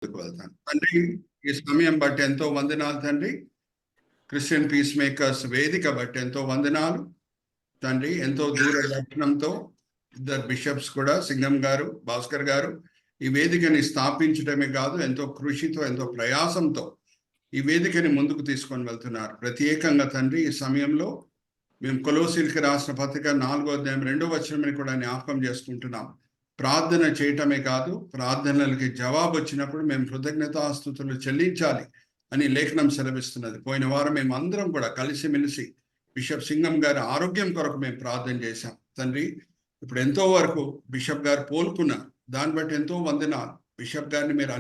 వెళ్తాను. తండ్రి, ఈ సమయం బట్టి ఎంతో వందనాలు తండ్రి. క్రిస్టియన్ పీస్ మేకర్స్ వేదిక బట్టి ఎంతో వందనాలు తండ్రి. ఎంతో దూర దర్శనంతో ఇద్దరు బిషప్స్ కూడా, సింగం గారు, భాస్కర్ గారు, ఈ వేదికని స్థాపించడమే కాదు, ఎంతో కృషితో, ఎంతో ప్రయాసంతో ఈ వేదికని ముందుకు తీసుకొని వెళ్తున్నారు. ప్రత్యేకంగా తండ్రి, ఈ సమయంలో మేము కొలోసీలకి రాసిన పత్రిక 4వ అధ్యాయం 2వ వచనాన్ని కూడా జ్ఞాపకం చేసుకుంటున్నాం. ప్రార్థన చేయటమే కాదు, ప్రార్థనలకి జవాబు వచ్చినప్పుడు మేము కృతజ్ఞతాస్తుతులు చెల్లించాలి అని లేఖనం సెలవిస్తున్నది. పోయిన వారం మేము అందరం కూడా కలిసిమెలిసి బిషప్ సింగం గారి ఆరోగ్యం కొరకు మేము ప్రార్థన చేశాం. తండ్రి, ఇప్పుడు ఎంతో వరకు బిషప్ గారు కోలుకున్నారు. దాన్ని బట్టి ఎంతో వందనాలు. బిషప్ గారిని మీరు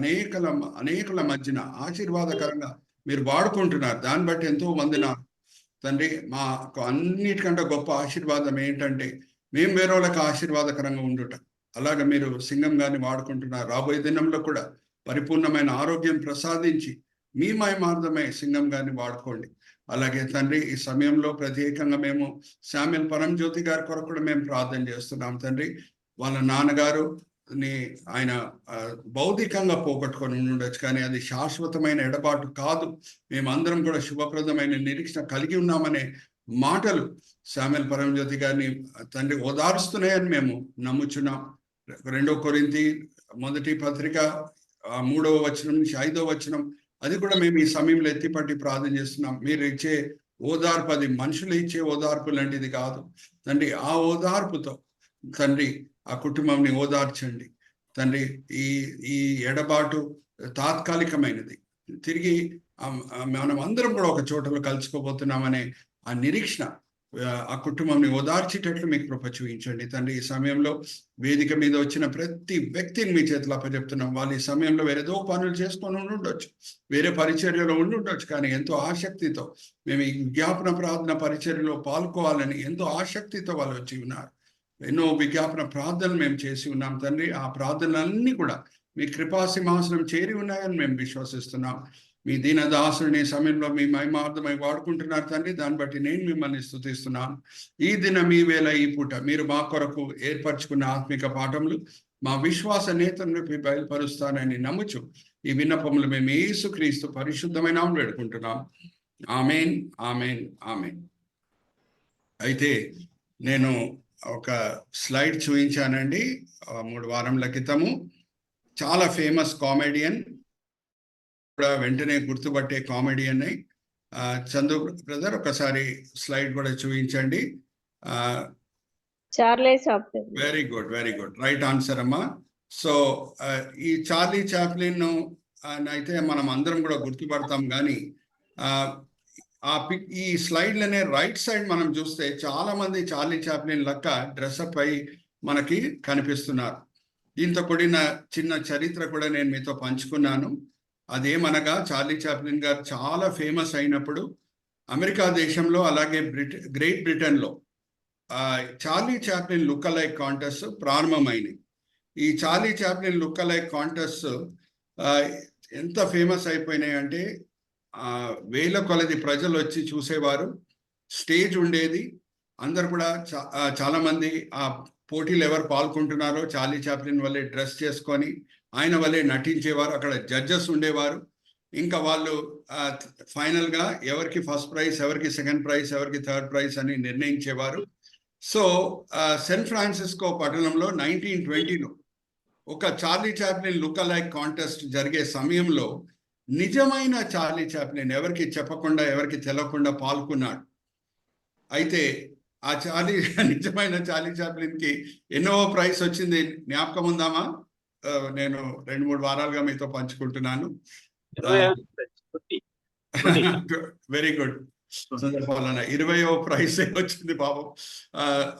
అనేకుల మధ్యన ఆశీర్వాదకరంగా మీరు వాడుకుంటున్నారు. దాన్ని బట్టి ఎంతో వందనాలు తండ్రి. మాకు అన్నిటికంటే గొప్ప ఆశీర్వాదం ఏంటంటే మేము వేరే వాళ్ళకి ఆశీర్వాదకరంగా ఉండుట. అలాగే మీరు సింగం గారిని వాడుకుంటున్నారు. రాబోయే దినంలో కూడా పరిపూర్ణమైన ఆరోగ్యం ప్రసాదించి మీ మహిమార్థమై సింగం గారిని వాడుకోండి. అలాగే తండ్రి, ఈ సమయంలో ప్రత్యేకంగా మేము శామ్యుల్ పరంజ్యోతి గారి కొరకు కూడా మేము ప్రార్థన చేస్తున్నాం తండ్రి. వాళ్ళ నాన్నగారు ఆయన భౌతికంగా పోగొట్టుకొని ఉండొచ్చు, కానీ అది శాశ్వతమైన ఎడబాటు కాదు. మేమందరం కూడా శుభప్రదమైన నిరీక్షణ కలిగి ఉన్నామనే మాటలు శామ్యుల్ పరంజ్యోతి గారిని తండ్రి ఓదారుస్తున్నాయని మేము నమ్ముచున్నాం. 2 కొరింథీ మొదటి పత్రిక 3వ వచనం నుంచి 5వ వచనం, అది కూడా మేము ఈ సమయంలో ఎత్తిపట్టి ప్రార్థన చేస్తున్నాం. మీరు ఇచ్చే ఓదార్పు అది మనుషులు ఇచ్చే ఓదార్పు లాంటిది కాదు తండ్రి. ఆ ఓదార్పుతో తండ్రి ఆ కుటుంబంని ఓదార్చండి తండ్రి. ఈ ఎడబాటు తాత్కాలికమైనది, తిరిగి మనం అందరం కూడా ఒక చోటలో కలుసుకోబోతున్నామనే ఆ నిరీక్షణ ఆ కుటుంబంని ఓదార్చేటట్లు మీకు కృప చూపించండి తండ్రి. ఈ సమయంలో వేదిక మీద వచ్చిన ప్రతి వ్యక్తిని మీ చేతిలో అప్పచెప్తున్నాం. వాళ్ళు ఈ సమయంలో వేరేదో పనులు చేసుకొని ఉండొచ్చు, వేరే పరిచర్యలో ఉండొచ్చు, కానీ ఎంతో ఆసక్తితో మేము ఈ విజ్ఞాపన ప్రార్థన పరిచర్యలో పాల్గొవాలని ఎంతో ఆసక్తితో వాళ్ళు వచ్చి ఉన్నారు. ఎన్నో విజ్ఞాపన ప్రార్థనలు మేము చేసి ఉన్నాం తండ్రి. ఆ ప్రార్థనలన్నీ కూడా మీ కృపా సింహాసనం చేరి ఉన్నాయని మేము విశ్వసిస్తున్నాం. మీ దీనదాసుని సమయంలో మీ మహిమార్థమై వాడుకుంటున్నారు తండ్రి. దాన్ని బట్టి నేను మిమ్మల్ని స్తుతిస్తున్నాను. ఈ దిన మీ వేళ ఈ పూట మీరు మా కొరకు ఏర్పరచుకున్న ఆత్మిక పాఠములు మా విశ్వాస నేతలను బయలుపరుస్తానని నమ్ముచు ఈ విన్నపములు మేము యేసుక్రీస్తు పరిశుద్ధమైన వేడుకుంటున్నాం. Amen, amen, amen. అయితే నేను ఒక స్లైడ్ చూపించానండి 3 వారముల క్రితము. చాలా ఫేమస్ కామెడియన్, కూడా వెంటనే గుర్తుపట్టే కామెడియన్ చందు బ్రదర్, ఒకసారి స్లైడ్ కూడా చూపించండి. Very good, very good, right answer అమ్మా. సో ఈ చార్లీ చాప్లిన్ అయితే మనం అందరం కూడా గుర్తుపడతాం, కానీ ఈ స్లైడ్లనే రైట్ సైడ్ మనం చూస్తే చాలా మంది చార్లీ చాప్లిన్ లెక్క డ్రెస్అప్ అయి మనకి కనిపిస్తున్నారు. దీంతో కూడిన చిన్న చరిత్ర కూడా నేను మీతో పంచుకున్నాను. అదేమనగా చార్లీ చాప్లిన్ గారు చాలా ఫేమస్ అయినప్పుడు అమెరికా దేశంలో, అలాగే గ్రేట్ బ్రిటన్లో Charlie Chaplin look alike contest ప్రారంభమైనవి. ఈ Charlie Chaplin look alike contest ఎంత ఫేమస్ అయిపోయినాయి అంటే వేల కొలది ప్రజలు వచ్చి చూసేవారు. స్టేజ్ ఉండేది, అందరు కూడా చాలా మంది ఆ పోటీలు ఎవరు పాల్గొంటున్నారో చార్లీ చాప్లిన్ వల్లే డ్రెస్ చేసుకొని ఆయన వల్లే నటించేవారు. అక్కడ జడ్జెస్ ఉండేవారు. ఇంకా వాళ్ళు ఫైనల్గా ఎవరికి ఫస్ట్ ప్రైజ్, ఎవరికి సెకండ్ ప్రైజ్, ఎవరికి థర్డ్ ప్రైజ్ అని నిర్ణయించేవారు. సో శాన్ ఫ్రాన్సిస్కో పట్టణంలో 1920లో ఒక Charlie Chaplin look alike contest జరిగే సమయంలో నిజమైన చార్లీ చాప్లిన్ ఎవరికి చెప్పకుండా, ఎవరికి తెలియకుండా పాల్గొన్నాడు. అయితే ఆ నిజమైన చార్లీ చాప్లిన్కి ఎన్నో ప్రైజ్ వచ్చింది. జ్ఞాపకం ఉందామా? నేను 2-3 వారాలుగా మీతో పంచుకుంటున్నాను. Very good. 20వ ప్రైజ్ వచ్చింది పాపం.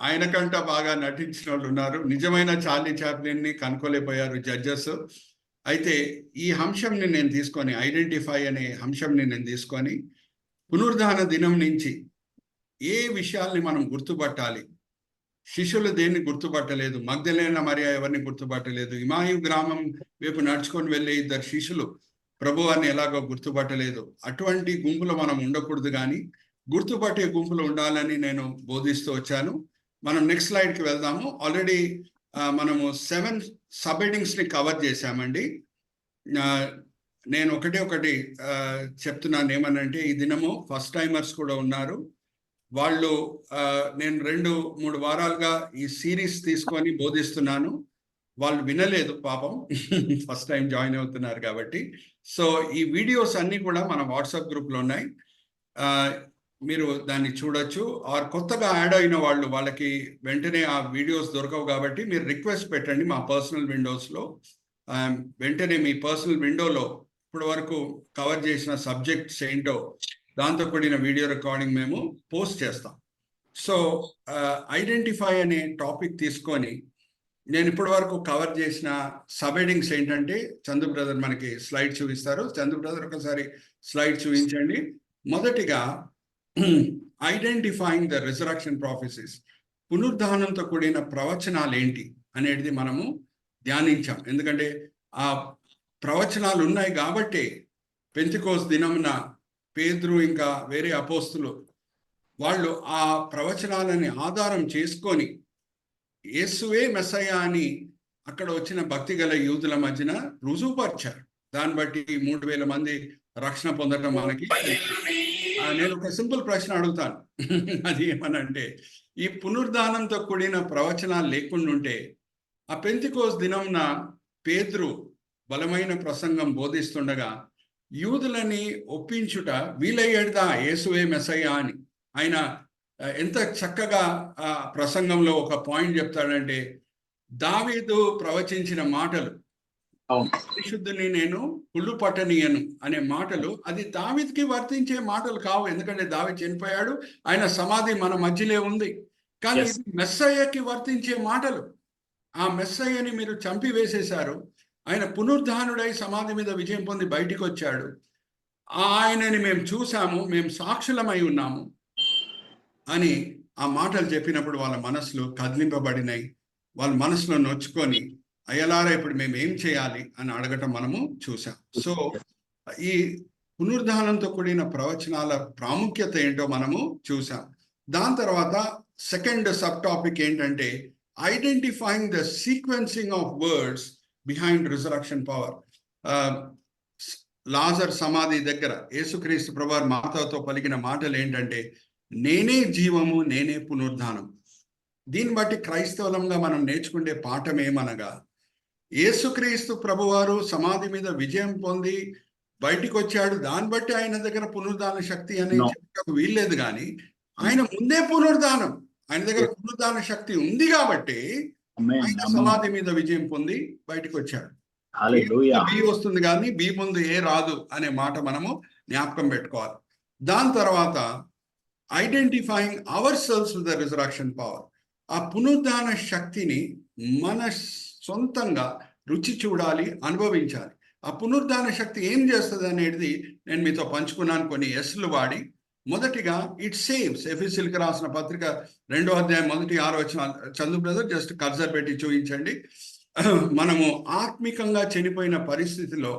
ఆయన కంట బాగా నటించిన వాళ్ళు ఉన్నారు. నిజమైన చార్లీ చాప్లిన్ ని కనుక్కోలేకపోయారు జడ్జెస్. అయితే ఈ అంశంని నేను తీసుకొని, ఐడెంటిఫై అనే అంశంని నేను తీసుకొని, పునరుద్ధాన దినం నుంచి ఏ విషయాల్ని మనం గుర్తుపట్టాలి. శిష్యులు దేన్ని గుర్తుపట్టలేదు. మగ్దలేన మరియా ఎవరిని గుర్తుపట్టలేదు. ఇమాయు గ్రామం వైపు నడుచుకొని వెళ్ళే 2 శిష్యులు ప్రభువాన్ని ఎలాగో గుర్తుపట్టలేదు. అటువంటి గుంపులో మనం ఉండకూడదు, కానీ గుర్తుపట్టే గుంపులో ఉండాలని నేను బోధిస్తూ వచ్చాను. మనం నెక్స్ట్ స్లైడ్కి వెళ్దాము. ఆల్రెడీ మనము 7 సబ్ హెడ్డింగ్స్ని కవర్ చేశామండి. నేను ఒకటి చెప్తున్నాను ఏమనంటే, ఈ దినము ఫస్ట్ టైమర్స్ కూడా ఉన్నారు. వాళ్ళు నేను 2-3 వారాలుగా ఈ సిరీస్ తీసుకొని బోధిస్తున్నాను. వాళ్ళు వినలేదు పాపం. ఫస్ట్ టైం జాయిన్ అవుతున్నారు కాబట్టి. సో ఈ వీడియోస్ అన్నీ కూడా మన వాట్సాప్ గ్రూప్లో ఉన్నాయి. మీరు దాన్ని చూడొచ్చు. కొత్తగా యాడ్ అయిన వాళ్ళకి వెంటనే ఆ వీడియోస్ దొరకవు కాబట్టి మీరు రిక్వెస్ట్ పెట్టండి మా పర్సనల్ విండోస్లో. వెంటనే మీ పర్సనల్ విండోలో ఇప్పటి వరకు కవర్ చేసిన సబ్జెక్ట్స్ ఏంటో దాంతో కూడిన వీడియో రికార్డింగ్ మేము పోస్ట్ చేస్తాం. సో ఐడెంటిఫై అనే టాపిక్ తీసుకొని నేను ఇప్పటి వరకు కవర్ చేసిన సబ్ హెడింగ్స్ ఏంటంటే, చందు బ్రదర్ మనకి స్లైడ్ చూపిస్తారు. చందు బ్రదర్ ఒకసారి స్లైడ్ చూపించండి. మొదటిగా ఐడెంటిఫైయింగ్ ద రిజరక్షన్ ప్రాఫెసీస్, పునరుద్ధానంతో కూడిన ప్రవచనాలు ఏంటి అనేది మనము ధ్యానించాం. ఎందుకంటే ఆ ప్రవచనాలు ఉన్నాయి కాబట్టి పెంతెకోస్తు దినమున పేతురు ఇంకా వేరే అపోస్తులు వాళ్ళు ఆ ప్రవచనాలని ఆధారం చేసుకొని యేసువే మెస్సయ్య అని అక్కడ వచ్చిన భక్తి గల యూదుల మధ్యన రుజువుపరిచారు. దాన్ని బట్టి 3000 మంది రక్షణ పొందడం మనకి. నేను ఒక సింపుల్ ప్రశ్న అడుగుతాను. అది ఏమనంటే, ఈ పునరుద్ధానంతో కూడిన ప్రవచనాలు లేకుండా ఉంటే ఆ పెంతెకోస్తు దినంన పేతురు బలమైన ప్రసంగం బోధిస్తుండగా యూదులని ఒప్పించుట వీలయ్యేదా యేసువే మెస్సయ్య అని. ఆయన ఎంత చక్కగా ఆ ప్రసంగంలో ఒక పాయింట్ చెప్తాడంటే, దావీదు ప్రవచించిన మాటలు, పరిశుద్ధుని నేను పుల్లు పట్టనీయను అనే మాటలు, అది దావీదుకి వర్తించే మాటలు కావు. ఎందుకంటే దావీదు చనిపోయాడు, ఆయన సమాధి మన మధ్యలో ఉంది. కానీ ఇది మెస్సయ్యకి వర్తించే మాటలు. ఆ మెస్సయ్యని మీరు చంపివేసేశారు, ఆయన పునరుద్ధానుడై సమాధి మీద విజయం పొంది బయటికి వచ్చాడు, ఆయనని మేము చూసాము, మేము సాక్షులమై ఉన్నాము అని ఆ మాటలు చెప్పినప్పుడు వాళ్ళ మనసులో కదిలింపబడినాయి. వాళ్ళ మనసులో నొచ్చుకొని అయ్యలారా ఇప్పుడు మేము ఏం చేయాలి అని అడగటం మనము చూసాం. సో ఈ పునరుద్ధానంతో కూడిన ప్రవచనాల ప్రాముఖ్యత ఏంటో మనము చూసాం. దాని తర్వాత సెకండ్ సబ్ టాపిక్ ఏంటంటే, identifying the sequencing of words behind resurrection power. Lazar సమాధి దగ్గర యేసుక్రీస్తు ప్రభువారు మాతతో పలికిన మాటలు ఏంటంటే, నేనే జీవము, నేనే పునరుద్ధానం. దీన్ని బట్టి క్రైస్తవులంగా మనం నేర్చుకునే పాఠం ఏమనగా, యేసుక్రీస్తు ప్రభువారు సమాధి మీద విజయం పొంది బయటికి వచ్చాడు, దాన్ని బట్టి ఆయన దగ్గర పునరుద్ధాన శక్తి అని చెప్పడానికి వీల్లేదు. కానీ ఆయన ముందే పునరుద్ధానం, ఆయన దగ్గర పునరుద్ధాన శక్తి ఉంది కాబట్టి ఆయన సమాధి మీద విజయం పొంది బయటికి వచ్చాడు. బి వస్తుంది కానీ బి ముందు ఏ రాదు అనే మాట మనము జ్ఞాపకం పెట్టుకోవాలి. దాని తర్వాత identifying our cells with the resurrection power, ఆ పునరుద్ధాన శక్తిని మన సొంతంగా రుచి చూడాలి, అనుభవించాలి. ఆ పునరుద్ధాన శక్తి ఏం చేస్తుంది అనేది నేను మీతో పంచుకున్నాను కొన్ని ఎస్లు వాడి. మొదటిగా ఇట్ సేవ్స్. ఎఫెసీయులకు రాసిన పత్రిక 2వ అధ్యాయం 1-6 వచనాలు చందు బ్రదర్ జస్ట్ కర్సర్ పెట్టి చూపించండి. మనము ఆత్మికంగా చనిపోయిన పరిస్థితిలో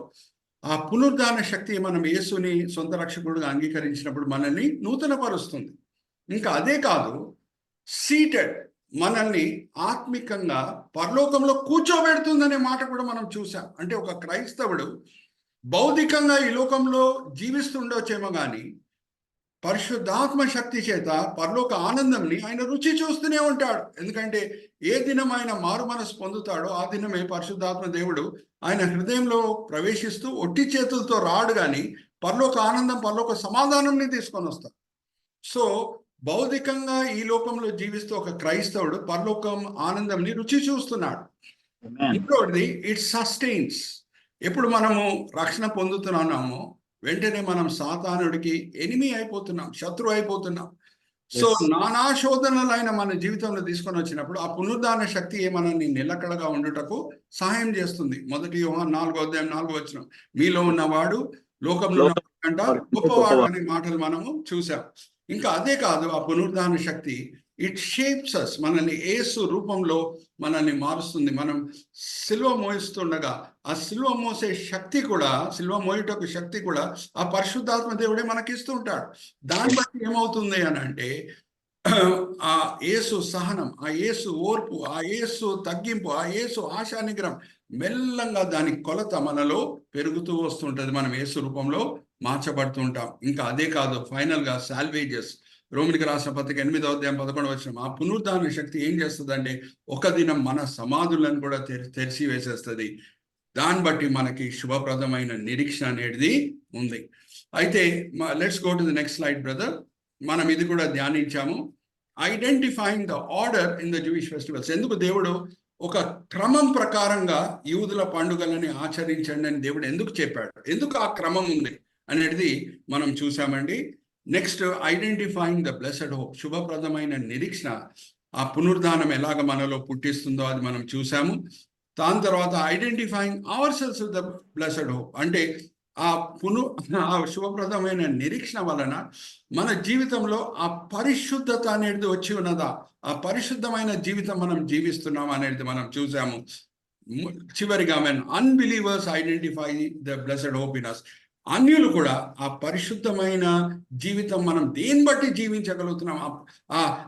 ఆ పునరుద్ధాన శక్తి మనం యేసుని సొంత రక్షకుడుగా అంగీకరించినప్పుడు మనల్ని నూతనపరుస్తుంది. ఇంకా అదే కాదు, సీటెడ్, మనల్ని ఆత్మికంగా పరలోకంలో కూర్చోబెడుతుందనే మాట కూడా మనం చూసాం. అంటే ఒక క్రైస్తవుడు భౌతికంగా ఈ లోకంలో జీవిస్తుండొచ్చేమో కానీ పరిశుద్ధాత్మ శక్తి చేత పరలోక ఆనందంని ఆయన రుచి చూస్తూనే ఉంటాడు. ఎందుకంటే ఏ దినం ఆయన మారు మనసు పొందుతాడో ఆ దినమే పరిశుద్ధాత్మ దేవుడు ఆయన హృదయంలో ప్రవేశిస్తూ ఒట్టి చేతులతో రాడు, కానీ పరలోక ఆనందం, పరలోక సమాధానంని తీసుకొని వస్తాడు. సో భౌతికంగా ఈ లోకంలో జీవిస్తూ ఒక క్రైస్తవుడు పరలోకం ఆనందంని రుచి చూస్తున్నాడు. ఇంకోటిది ఇట్ సస్టైన్స్. ఎప్పుడు మనము రక్షణ పొందుతున్నామో వెంటనే మనం సాతానుడికి ఎనిమి అయిపోతున్నాం, శత్రు అయిపోతున్నాం. సో నానా శోధనలు ఆయన మన జీవితంలో తీసుకొని వచ్చినప్పుడు ఆ పునరుద్ధాన శక్తి మనల్ని నిలకడగా ఉండుటకు సహాయం చేస్తుంది. 1 యోహాను 4వ అధ్యాయం 4వ వచనం, మీలో ఉన్నవాడు లోకంలో కంట గొప్పవాడు అనే మాటలు మనము చూసాం. ఇంకా అదే కాదు, ఆ పునరుద్ధాన శక్తి ఇట్ షేప్స్ అస్, మనల్ని యేసు రూపంలో మనల్ని మారుస్తుంది. మనం సిలువ మోయిస్తుండగా ఆ సిలువ మోసే శక్తి కూడా, సిలువ మోయటకు శక్తి కూడా ఆ పరిశుద్ధాత్మ దేవుడే మనకి ఇస్తూ ఉంటాడు. దాన్ని బట్టి ఏమవుతుంది అని అంటే, ఆ యేసు సహనం, ఆ యేసు ఓర్పు, ఆ యేసు తగ్గింపు, ఆ యేసు ఆశా నిగ్రహం, మెల్లంగా దాని కొలత మనలో పెరుగుతూ వస్తుంటది. మనం యేసు రూపంలో మార్చబడుతూ ఉంటాం. ఇంకా అదే కాదు, ఫైనల్ గా సాల్వేజెస్, రోమిలికి రాసిన పత్రిక 8వ అధ్యాయం 11వ వచనం, ఆ పునరుద్ధాన శక్తి ఏం చేస్తుందంటే ఒక దినం మన సమాధులను కూడా తెరిచి వేసేస్తుంది. దాన్ని బట్టి మనకి శుభప్రదమైన నిరీక్షణ అనేది ఉంది. అయితే let's go to the next slide brother. మనం ఇది కూడా ధ్యానించాము, identifying the order in the Jewish festivals. ఎందుకు దేవుడు ఒక క్రమం ప్రకారంగా యూదుల పండుగలని ఆచరించండి అని దేవుడు ఎందుకు చెప్పాడు, ఎందుకు ఆ క్రమం ఉంది అనేది మనం చూసామండి. Next, identifying the blessed hope, శుభప్రదమైన నిరీక్షణ, ఆ పునరుద్ధానం ఎలాగ మనలో పుట్టిస్తుందో అది మనం చూసాము. దాని తర్వాత identifying our cells with the blessed hope, అంటే ఆ శుభప్రదమైన నిరీక్షణ వలన మన జీవితంలో ఆ పరిశుద్ధత అనేది వచ్చి ఉన్నదా, ఆ పరిశుద్ధమైన జీవితం మనం జీవిస్తున్నాం అనేది మనం చూసాము. చివరిగా men unbelievers identify the blessed hope in us. అన్యులు కూడా ఆ పరిశుద్ధమైన జీవితం మనం దేన్ని బట్టి జీవించగలుగుతున్నాం,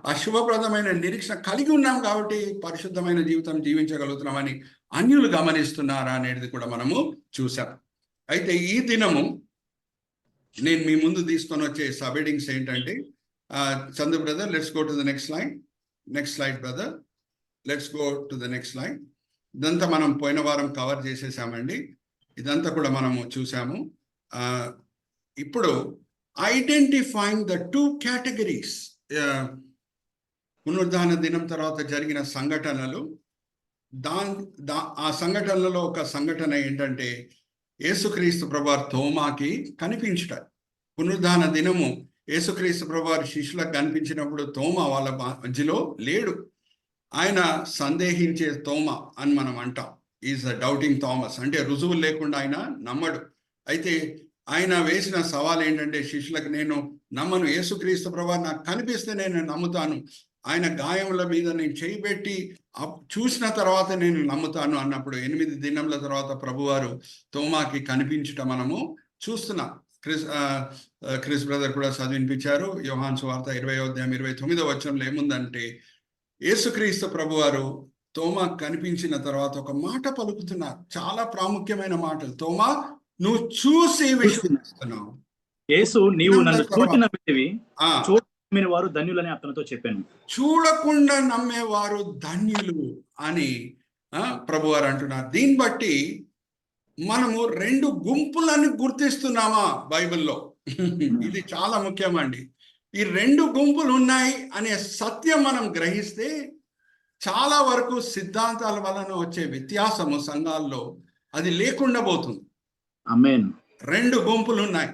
ఆ శుభప్రదమైన నిరీక్షణ కలిగి ఉన్నాం కాబట్టి పరిశుద్ధమైన జీవితం జీవించగలుగుతున్నామని అన్యులు గమనిస్తున్నారా అనేది కూడా మనము చూసాం. అయితే ఈ దినము నేను మీ ముందు తీసుకొని వచ్చే సబెడింగ్స్ ఏంటంటే, Chandu brother let's go to the next slide. Next slide brother, let's go to the next slide. ఇదంతా మనం పోయిన వారం కవర్ చేసేసామండి, ఇదంతా కూడా మనము చూసాము. ఇప్పుడు ఐడెంటిఫైయింగ్ ద 2 కేటగిరీస్, పునరుద్ధాన దినం తర్వాత జరిగిన సంఘటనలు. ఆ సంఘటనలలో ఒక సంఘటన ఏంటంటే యేసుక్రీస్తు ప్రభువారు తోమాకి కనిపించుట. పునరుద్ధాన దినము యేసుక్రీస్తు ప్రభువారు శిష్యులకు కనిపించినప్పుడు తోమా వాళ్ళ మధ్యలో లేడు. ఆయన సందేహించే తోమా అని మనం అంటాం. ఈజ్ అ డౌటింగ్ థామస్, అంటే రుజువులు లేకుండా ఆయన నమ్మడు. అయితే ఆయన వేసిన సవాల్ ఏంటంటే శిష్యులకు, నేను నమ్మను, యేసుక్రీస్తు ప్రభువారు నాకు కనిపిస్తే నేను నమ్ముతాను, ఆయన గాయముల మీద నేను చేయి పెట్టి చూసిన తర్వాత నేను నమ్ముతాను అన్నప్పుడు 8 దినముల తర్వాత ప్రభువారు తోమాకి కనిపించుట మనము చూస్తున్నాం. క్రిస్ బ్రదర్ కూడా చదివినిపించారు. యోహాను సువార్త 20వ అధ్యాయం 29వ వచనంలో ఏముందంటే, యేసుక్రీస్తు ప్రభువారు తోమాకు కనిపించిన తర్వాత ఒక మాట పలుకుతున్నారు, చాలా ప్రాముఖ్యమైన మాటలు. తోమా, నువ్వు చూసి విశ్వసిస్తున్నావు, యేసు నీవు నన్ను చూచినవి చూడని వారు ధన్యులని అతనితో చెప్పాను. చూడకుండా నమ్మేవారు ధన్యులు అని ప్రభువారు అంటున్నారు. దీన్ని బట్టి మనము 2 గుంపులను గుర్తిస్తున్నామా బైబిల్లో? ఇది చాలా ముఖ్యమండి. ఈ 2 గుంపులు ఉన్నాయి అనే సత్యం మనం గ్రహిస్తే చాలా వరకు సిద్ధాంతాల వలన వచ్చే వ్యత్యాసము సంఘాల్లో అది లేకుండా పోతుంది. ఆమేన్. 2 గుంపులు ఉన్నాయి.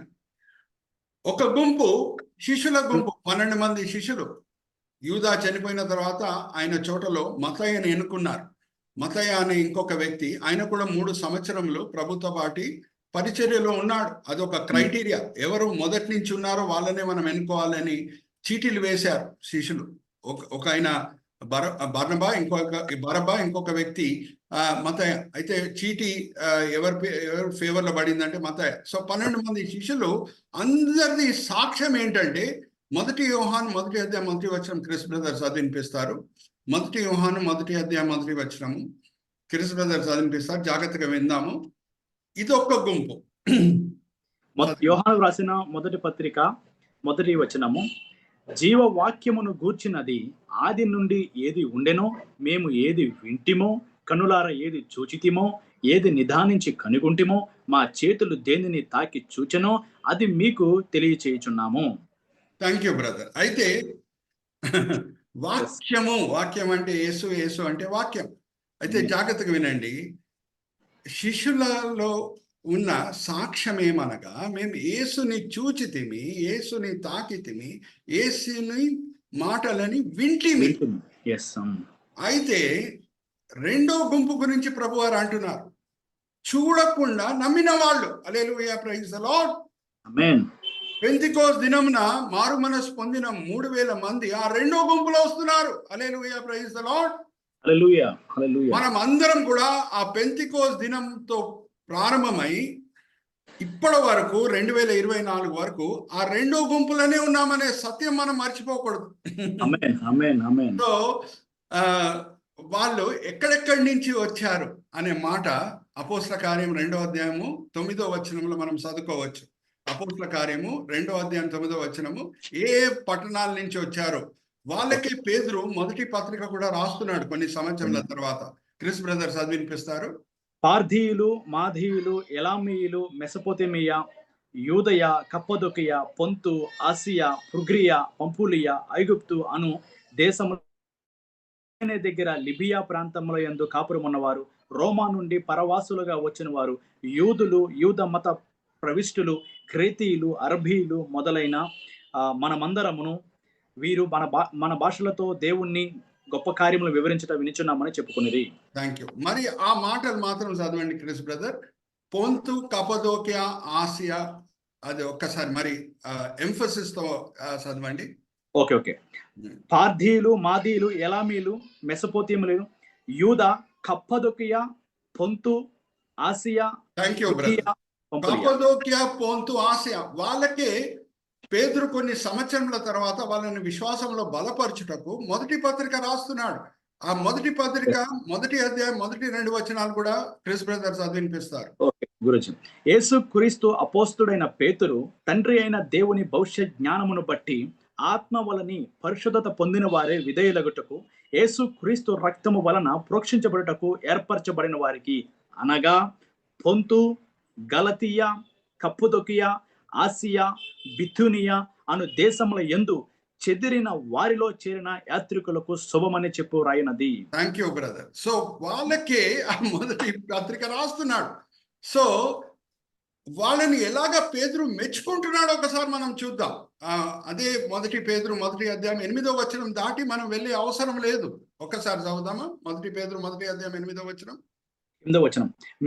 ఒక గుంపు శిష్యుల గుంపు, 12 మంది శిష్యులు. యూదా చనిపోయిన తర్వాత ఆయన చోటలో మత్తయ్యని ఎన్నుకున్నారు. మత్తయ్య అనే ఇంకొక వ్యక్తి, ఆయన కూడా 3 సంవత్సరములు ప్రభుత్వ పాటి పరిచర్యలో ఉన్నాడు. అదొక క్రైటీరియా. ఎవరు మొదటి నుంచి ఉన్నారో వాళ్ళనే మనం ఎన్నుకోవాలని చీటీలు వేశారు శిష్యులు. ఒక ఆయన బరబ్బా, ఇంకొక వ్యక్తి మత్తయ్య. అయితే చీటీ ఎవరి ఫేవర్లో పడిందంటే మత్తయ్య. సో 12 మంది శిష్యులు, అందరిది సాక్ష్యం ఏంటంటే 1 యోహాను 1వ అధ్యాయం 1వ వచనం క్రిస్ బ్రదర్ చదివినిపిస్తారు. 1 యోహాను 1వ అధ్యాయం 1వ వచనము క్రిస్ బ్రదర్ చదివినిపిస్తారు, జాగ్రత్తగా విందాము. ఇదొక్క గుంపు. యోహాను రాసిన మొదటి పత్రిక 1వ వచనము, జీవవాక్యమును గూర్చినది ఆది నుండి ఏది ఉండెనో, మేము ఏది వింటిమో, కనులార ఏది చూచితిమో, ఏది నిదానించి కనుగొంటిమో, మా చేతులు దేనిని తాకి చూచెనో అది మీకు తెలియచేయుచున్నాము. Thank you brother. అయితే వాక్యం అంటే యేసు, యేసు అంటే వాక్యం. అయితే జాగ్రత్తగా వినండి, శిష్యులలో ఉన్న సాక్ష్యం ఏమనగా, మేము యేసుని చూచితిమి, యేసుని తాకితిమి, యేసుని మాటలని వింటిమి. అయితే 2వ గుంపు గురించి ప్రభువారు అంటున్నారు, చూడకుండా నమ్మిన వాళ్ళు. Hallelujah, praise the lord. Amen. పెంతెకోస్తు దినమున మారు మనసు పొందిన 3000 మంది ఆ 2వ గుంపులో వస్తున్నారు. హల్లెలూయా, ప్రైజ్ ది లార్డ్. హల్లెలూయా, హల్లెలూయా. మనం అందరం కూడా ఆ పెంతెకోస్తు దినంతో ప్రారంభమై ఇప్పటి వరకు 2024 వరకు ఆ రెండో గుంపులోనే ఉన్నామనే సత్యం మనం మర్చిపోకూడదు. ఆమేన్ ఆమేన్ ఆమేన్. సో వాళ్ళు ఎక్కడెక్కడి నుంచి వచ్చారు అనే మాట అపోస్తల కార్యం 2వ అధ్యాయము 9వ వచనంలో మనం చదువుకోవచ్చు. అపోస్తల కార్యము 2వ అధ్యాయం 9వ వచనము ఏ పట్టణాల నుంచి వచ్చారో వాళ్ళకి పేతురు మొదటి పత్రిక కూడా రాస్తున్నాడు కొన్ని సంవత్సరాల తర్వాత. Chris brother చదివినిపిస్తారు. పార్థీయులు, మాధీయులు, ఎలామీయులు, మెసపోతేమియా, యూదయ, కప్పదొకియ, పొంతు, ఆసియా, ఫ్రుగ్రియా, పంపులియా, ఐగుప్తు అను దేశము దగ్గర లిబియా ప్రాంతంలో యందు కాపురమున్నవారు, రోమా నుండి పరవాసులుగా వచ్చిన వారు, యూదులు, యూద మత ప్రవిష్టులు, క్రేతీయులు, అరబీయులు మొదలైన మనమందరమును వీరు మన భాషలతో దేవుణ్ణి గొప్ప కార్యములు వివరించడం వినిచున్నామని చెప్పుకునేది. Thank you. మరి ఆ మాటలు మాత్రం చదవండి క్రిస్ బ్రదర్. పొంతు, కపదోకియా, ఆసియా, అది ఒక్కసారి మరి ఎంఫసిస్ తో చదవండి. Okay okay. పార్థీయులు, మాదీయులు, ఎలామీలు, మెసపోతేమియులు, యూద, కప్పదొకియా, పొంతు, ఆసియా. Thank you brother. కప్పదోకియా, పొంతు, ఆసియా వాళ్ళకే పేతురు కొన్ని సంవత్సరముల తర్వాత వాళ్ళని విశ్వాసంలో బలపరచుటకు మొదటి పత్రిక రాస్తున్నాడు. ఆ మొదటి పత్రిక మొదటి అధ్యాయం మొదటి 2 వచనాలు కూడా క్రిస్ బ్రదర్ చదివినిపిస్తారు. గురించి యేసు క్రీస్తు అపోస్తుడైన పేతురు తండ్రి అయిన దేవుని భవిష్య జ్ఞానమును బట్టి ఆత్మ వలని పరిశుద్ధత పొందిన వారే విధేయులగుటకు యేసు క్రీస్తు రక్తము వలన ప్రోక్షించబడుటకు ఏర్పరచబడిన వారికి అనగా పొంతు, గలతీయ, కప్పుదొకియా, ఆసియా, బిథునియా అను దేశముల యందు చెదిరిన వారిలో చేరిన యాత్రికులకు శుభమని చెప్పు రాయినది. Thank you brother. సో వాళ్ళకే ఆ మొదటి పత్రిక రాస్తున్నాడు. సో వాళ్ళని ఎలాగ పేతురు మెచ్చుకుంటున్నాడు ఒకసారి మనం చూద్దాం. అదే మొదటి పేతురు మొదటి అధ్యాయం 8వ వచనం దాటి మనం వెళ్ళే అవసరం లేదు. ఒక్కసారి చదువుదామా? మొదటి పేతురు మొదటి అధ్యాయం 8వ వచనం.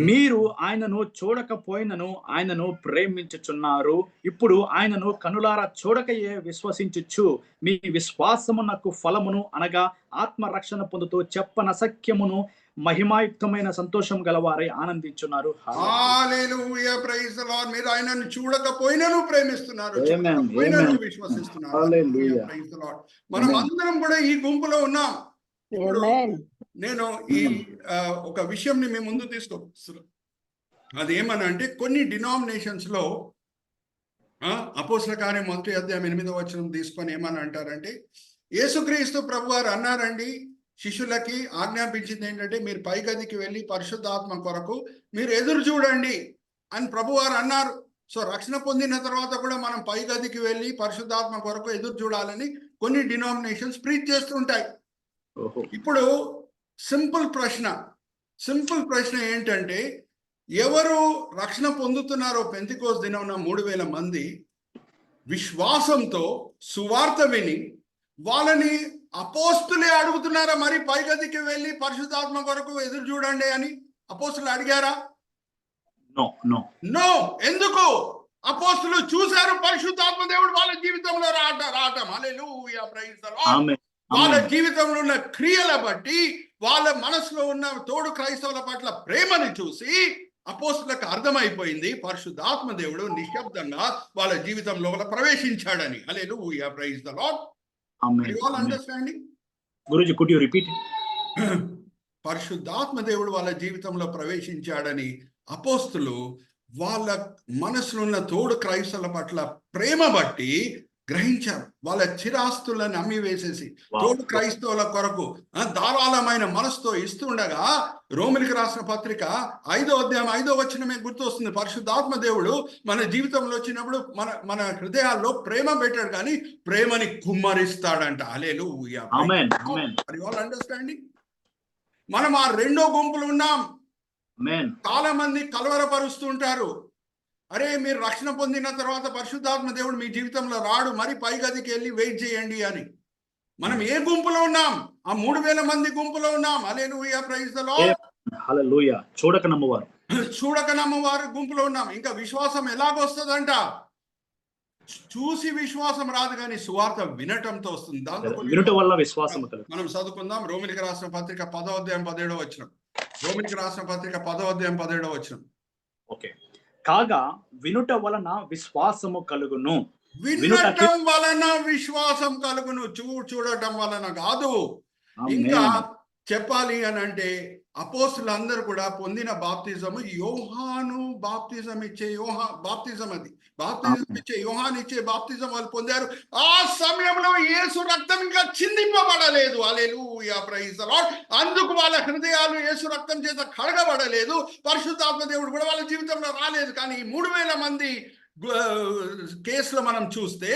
మీరు ఆయనను చూడకపోయినను ఆయనను ప్రేమించుచున్నారు. ఇప్పుడు ఆయనను కనులారా చూడకయే విశ్వసించుచు మీ విశ్వాసమునకు ఫలమును అనగా ఆత్మరక్షణ పొందుతూ చెప్పనసఖ్యమును మహిమాయుక్తమైన సంతోషం గలవారై ఆనందించున్నారు. హల్లెలూయా, ప్రైజ్ ది లార్డ్. మీరు ఆయనను చూడకపోయినను ప్రేమిస్తున్నారు, విశ్వసిస్తున్నారు. హల్లెలూయా, ప్రైజ్ ది లార్డ్. మనం అందరం కూడా ఈ గుంపులో ఉన్నాం. నేను ఈ ఒక విషయంని మీ ముందు తీసుకొస్తున్నాను. అదేమని అంటే కొన్ని డినామినేషన్స్ లో అపోస్తల కార్యం మొదటి అధ్యాయం 8వ వచనం తీసుకొని ఏమని అంటారంటే, యేసుక్రీస్తు ప్రభువారు అన్నారండి శిష్యులకి ఆజ్ఞాపించింది ఏంటంటే, మీరు పై గదికి వెళ్ళి పరిశుద్ధాత్మ కొరకు మీరు ఎదురు చూడండి అని ప్రభువారు అన్నారు. సో రక్షణ పొందిన తర్వాత కూడా మనం పై గదికి వెళ్ళి పరిశుద్ధాత్మ కొరకు ఎదురు చూడాలని కొన్ని డినామినేషన్స్ ప్రీచ్ చేస్తుంటాయి. ఇప్పుడు సింపుల్ ప్రశ్న ఏంటంటే, ఎవరు రక్షణ పొందుతున్నారో పెంతెకోస్తు దినమున 3000 మంది విశ్వాసంతో సువార్త విని వాళ్ళని అపోస్తులే అడుగుతున్నారా మరి పై గదికి వెళ్ళి పరిశుద్ధాత్మ కొరకు ఎదురు చూడండి అని అపోస్తులు అడిగారా? నో. ఎందుకు? అపోస్తులు చూశారు పరిశుద్ధాత్మ దేవుడు వాళ్ళ జీవితంలో రావటం. హల్లెలూయా, ప్రైజ్ ది లార్డ్. వాళ్ళ జీవితంలో ఉన్న క్రియల బట్టి వాళ్ళ మనసులో ఉన్న తోడు క్రైస్తవుల పట్ల ప్రేమని చూసి అపోస్తులకు అర్థమైపోయింది పరిశుద్ధాత్మ దేవుడు నిశ్శబ్దంగా వాళ్ళ జీవితంలో ప్రవేశించాడని. Hallelujah, praise the lord. Understanding గురూజీ, కుడ్ యు రిపీట్? పరిశుద్ధాత్మ దేవుడు వాళ్ళ జీవితంలో ప్రవేశించాడని అపోస్తులు వాళ్ళ మనసులో ఉన్న తోడు క్రైస్తవుల పట్ల ప్రేమ బట్టి గ్రహించారు. వాళ్ళ చిరాస్తులను అమ్మి వేసేసి తోడు క్రైస్తవుల కొరకు ధారాళమైన మనసుతో ఇస్తుండగా రోమిలికి రాసిన పత్రిక 5వ అధ్యాయం 5వ వచనమే గుర్తొస్తుంది. పరిశుద్ధాత్మ దేవుడు మన జీవితంలో వచ్చినప్పుడు మన హృదయాల్లో ప్రేమ పెట్టాడు, కానీ ప్రేమని కుమ్మరిస్తాడంట. హల్లెలూయా, ఆమేన్. అండర్స్టాండింగ్. మనం ఆ రెండో గుంపులు ఉన్నాం. చాలా మంది కలవరపరుస్తుంటారు, అరే మీరు రక్షణ పొందిన తర్వాత పరిశుద్ధాత్మ దేవుడు మీ జీవితంలో రాడు, మరి పై గదికి వెళ్ళి వెయిట్ చేయండి అని. మనం ఏ గుంపులో ఉన్నాం? ఆ 3000 మంది గుంపులో ఉన్నాం. హల్లెలూయా, ప్రైజ్ ది లార్డ్. హల్లెలూయా. చూడక నమ్మవారు గుంపులో ఉన్నాం. ఇంకా విశ్వాసం ఎలాగొస్తుందంట? చూసి విశ్వాసం రాదు, కానీ సువార్త వినటంతో వస్తుంది. దాంతో వినటం వల్ల విశ్వాసం. మనం చదువుకుందాం. రోమిలికి రాసిన పత్రిక 10వ అధ్యాయం 17వ వచనం. రోమిలికి రాసిన పత్రిక 10వ అధ్యాయం 17వ వచనం. ఓకే. కాగా వినుట వలన విశ్వాసము కలుగును. వినటం వలన విశ్వాసం కలుగును, చూడటం వలన కాదు. ఇంకా చెప్పాలి అని అంటే అపోస్తులందరూ కూడా పొందిన బాప్తిజము యోహాను బాప్తిజం ఇచ్చే బాప్తిజం ఇచ్చే యోహాను ఇచ్చే బాప్తిజం వాళ్ళు పొందారు. ఆ సమయంలో యేసు రక్తం ఇంకా చిందింపబడలేదు. హల్లెలూయా, ప్రైజ్ ది లార్డ్. అందుకు వాళ్ళ హృదయాలు యేసు రక్తం చేత కడగబడలేదు. పరిశుద్ధాత్మ దేవుడు కూడా వాళ్ళ జీవితంలో రాలేదు. కానీ 3000 మంది కేసులో మనం చూస్తే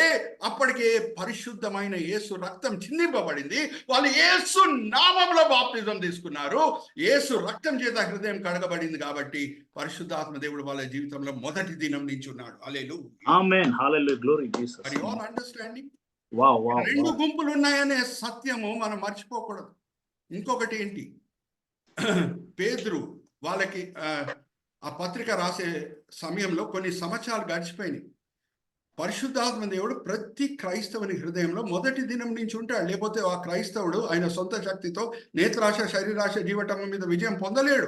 అప్పటికే పరిశుద్ధమైన యేసు రక్తం చిందింపబడింది. వాళ్ళు యేసు నామములో బాప్తిజం తీసుకున్నారు. యేసు రక్తం చేత హృదయం కడగబడింది కాబట్టి పరిశుద్ధాత్మ దేవుడు వాళ్ళ జీవితంలో మొదటి దినం నుంచి ఉన్నాడు. Hallelujah, amen, hallelujah, glory Jesus. Are you all understanding? Wow. రెండు గుంపులు ఉన్నాయనే సత్యము మనం మర్చిపోకూడదు. ఇంకొకటి ఏంటి, పేతురు వాళ్ళకి ఆ పత్రిక రాసే సమయంలో కొన్ని సంవత్సరాలు గడిచిపోయినాయి. పరిశుద్ధాత్మ దేవుడు ప్రతి క్రైస్తవుని హృదయంలో మొదటి దినం నుంచి ఉంటాడు. లేకపోతే ఆ క్రైస్తవుడు ఆయన సొంత శక్తితో నేత్రాశ, శరీరాశ, జీవటం మీద విజయం పొందలేడు.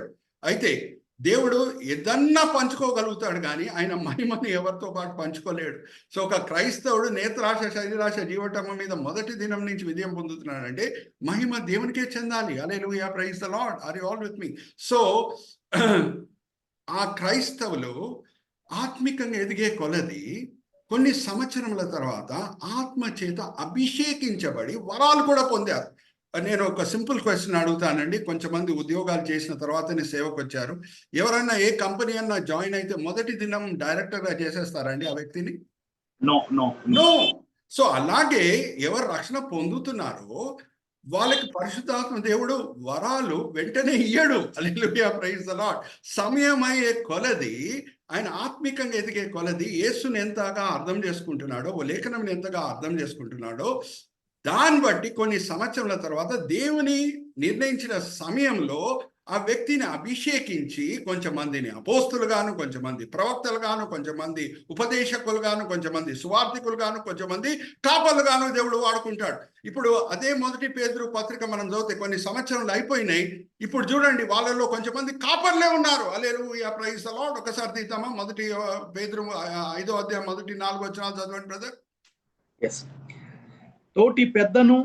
అయితే దేవుడు ఏదన్నా పంచుకోగలుగుతాడు కానీ ఆయన మహిమని ఎవరితో పాటు పంచుకోలేడు. సో ఒక క్రైస్తవుడు నేత్రాశ, శరీరాశ, జీవటం మీద మొదటి దినం నుంచి విజయం పొందుతున్నాడంటే మహిమ దేవునికే చెందాలి. Hallelujah, praise the lord. Are you all with me? So ఆ క్రైస్తవులు ఆత్మికంగా ఎదిగే కొలది కొన్ని సంవత్సరముల తర్వాత ఆత్మ చేత అభిషేకించబడి వరాలు కూడా పొందారు. నేను ఒక సింపుల్ క్వశ్చన్ అడుగుతానండి. కొంచెమంది ఉద్యోగాలు చేసిన తర్వాతనే సేవకు వచ్చారు. ఎవరైనా ఏ కంపెనీ అన్నా జాయిన్ అయితే మొదటి దినం డైరెక్టర్గా చేసేస్తారండి ఆ వ్యక్తిని? నో. సో అలాగే ఎవరు రక్షణ పొందుతున్నారో వాళ్ళకి పరిశుద్ధాత్మ దేవుడు వరాలు వెంటనే ఇయ్యడు. హల్లెలూయా, ప్రైజ్ ది లార్డ్. సమయం అయ్యే కొలది, ఆయన ఆత్మికంగా ఎదిగే కొలది యేసుని ఎంతగా అర్థం చేసుకుంటున్నాడో, లేఖనం ఎంతగా అర్థం చేసుకుంటున్నాడో దాన్ని బట్టి కొన్ని సంవత్సరాల తర్వాత దేవుని నిర్ణయించిన సమయంలో ఆ వ్యక్తిని అభిషేకించి కొంచెమందిని అపోస్తులుగాను, కొంచెమంది ప్రవక్తలుగాను, కొంచెమంది ఉపదేశకులుగాను, కొంచెమంది సువార్థికులుగాను, కొంచెమంది కాపలుగాను దేవుడు వాడుకుంటాడు. ఇప్పుడు అదే మొదటి పేతురు పత్రిక మనం చదివితే కొన్ని సంవత్సరాలు అయిపోయినాయి. ఇప్పుడు చూడండి, వాళ్ళలో కొంచెమంది కాపర్లే ఉన్నారు. హల్లెలూయా, ప్రైజ్ ది లార్డ్. ఒకసారి తీద్దామా? మొదటి పేతురు 5వ అధ్యాయం మొదటి 4 వచనాలు చదవండి బ్రదర్. తోటి పెద్దను,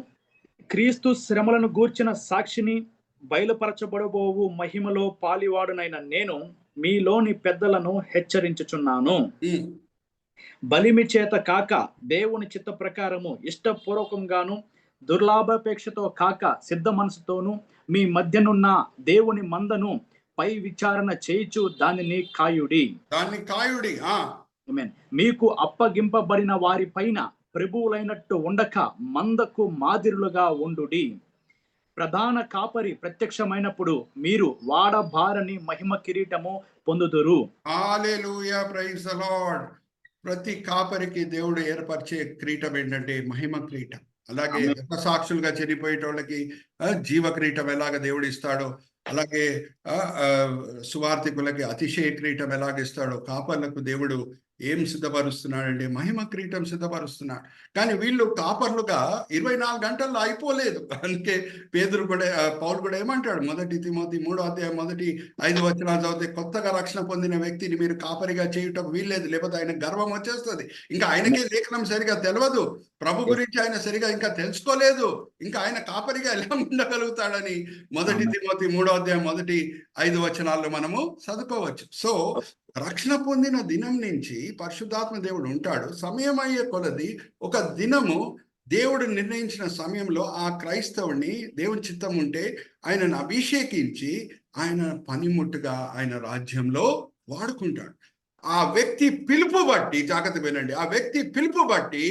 క్రీస్తు శ్రమలను గూర్చిన సాక్షిని, బయలుపరచబడబోవు మహిమలో పాలివాడునైన నేను మీలోని పెద్దలను హెచ్చరించుచున్నాను. బలిమి చేత కాక దేవుని చిత్త ప్రకారము ఇష్టపూర్వకంగాను, దుర్లాభాపేక్షతో కాక సిద్ధ మనసుతోను మీ మధ్యనున్న దేవుని మందను పై విచారణ చేయుచు దానిని కాయుడి. మీకు అప్పగింపబడిన వారి పైన ప్రభువులైనట్టు ఉండక మందకు మాదిరులుగా ఉండుడి. ప్రధాన కాపరి ప్రత్యక్షమైనప్పుడు మీరు వాడబారని మహిమ కిరీటము పొందుదురు. హల్లెలూయా, ప్రైజ్ ది లార్డ్. ప్రతి కాపరికి దేవుడు ఏర్పరిచే కిరీటం ఏంటంటే మహిమ కిరీటం. అలాగే సాక్షులుగా చనిపోయేటోళ్ళకి జీవ కిరీటం ఎలాగ దేవుడు ఇస్తాడో, అలాగే సువార్థికులకి అతిశయ కిరీటం ఎలాగ ఇస్తాడో, కాపర్లకు దేవుడు ఏం సిద్ధపరుస్తున్నాడంటే మహిమ కిరీటం సిద్ధపరుస్తున్నాడు. కానీ వీళ్ళు కాపర్లుగా 24 గంటల్లో అయిపోలేదు. అందుకే పేతురు కూడా, పౌలు కూడా ఏమంటాడు, మొదటి తిమోతి 3వ అధ్యాయం మొదటి 5 వచనాలు చదివితే, కొత్తగా రక్షణ పొందిన వ్యక్తిని మీరు కాపరిగా చేయటం వీల్లేదు, లేకపోతే ఆయన గర్వం వచ్చేస్తుంది. ఇంకా ఆయనకే లేఖనం సరిగా తెలియదు, ప్రభు గురించి ఆయన సరిగా ఇంకా తెలుసుకోలేదు, ఇంకా ఆయన కాపరిగా ఎలా ఉండగలుగుతాడని మొదటి తిమోతి 3వ అధ్యాయం మొదటి 5 వచనాల్లో మనము చదువుకోవచ్చు. సో రక్షణ పొందిన దినం నుంచి పరిశుద్ధాత్మ దేవుడు ఉంటాడు. సమయం అయ్యే కొలది ఒక దినము దేవుడు నిర్ణయించిన సమయంలో ఆ క్రైస్తవుని దేవుని చిత్తం ఉంటే ఆయనను అభిషేకించి ఆయన పనిముట్టుగా ఆయన రాజ్యంలో వాడుకుంటాడు. ఆ వ్యక్తి పిలుపు బట్టి, జాగ్రత్త వినండి, ఆ వ్యక్తి పిలుపు బట్టి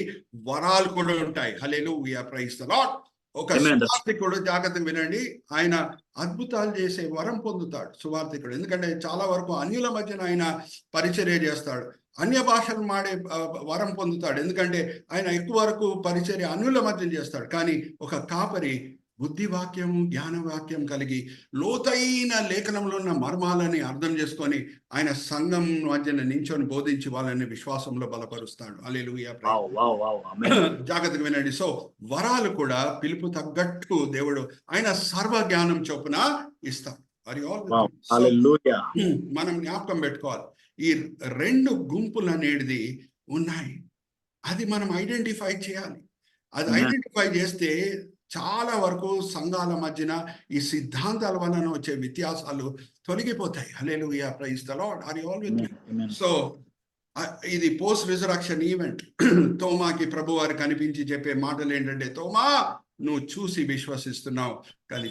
వరాలు కూడా ఉంటాయి. హల్లెలూయా, ప్రైజ్ ది లార్డ్. ఒక సువార్థికుడు, జాగ్రత్తగా వినండి, ఆయన అద్భుతాలు చేసే వరం పొందుతాడు సువార్థికుడు. ఎందుకంటే చాలా వరకు అన్యుల మధ్యన ఆయన పరిచర్య చేస్తాడు. అన్య భాషలు మాడే వరం పొందుతాడు. ఎందుకంటే ఆయన ఎక్కువ వరకు పరిచర్య అన్యుల మధ్య చేస్తాడు. కానీ ఒక కాపరి బుద్ధి వాక్యము, జ్ఞాన వాక్యం కలిగి లోతైన లేఖనంలో ఉన్న మర్మాలని అర్థం చేసుకొని ఆయన సంఘం మధ్యన నించొని బోధించి వాళ్ళని విశ్వాసంలో బలపరుస్తాడు. హల్లెలూయా, జాగ్రత్తగా వినండి. సో వరాలు కూడా పిలుపు తగ్గట్టు దేవుడు ఆయన సర్వ జ్ఞానం చొప్పున ఇస్తాడు. మనం జ్ఞాపకం పెట్టుకోవాలి, ఈ రెండు గుంపులు అనేది ఉన్నాయి. అది మనం ఐడెంటిఫై చేయాలి. అది ఐడెంటిఫై చేస్తే చాలా వరకు సంఘాల మధ్యన ఈ సిద్ధాంతాల వలన వచ్చే వ్యత్యాసాలు తొలగిపోతాయి. Hallelujah, praise the lord. Are you all with me? So ఇది పోస్ట్ రిజరక్షన్ ఈవెంట్. తోమాకి ప్రభువారు కనిపించి చెప్పే మాటలు ఏంటంటే, తోమా నువ్వు చూసి విశ్వసిస్తున్నావు, కానీ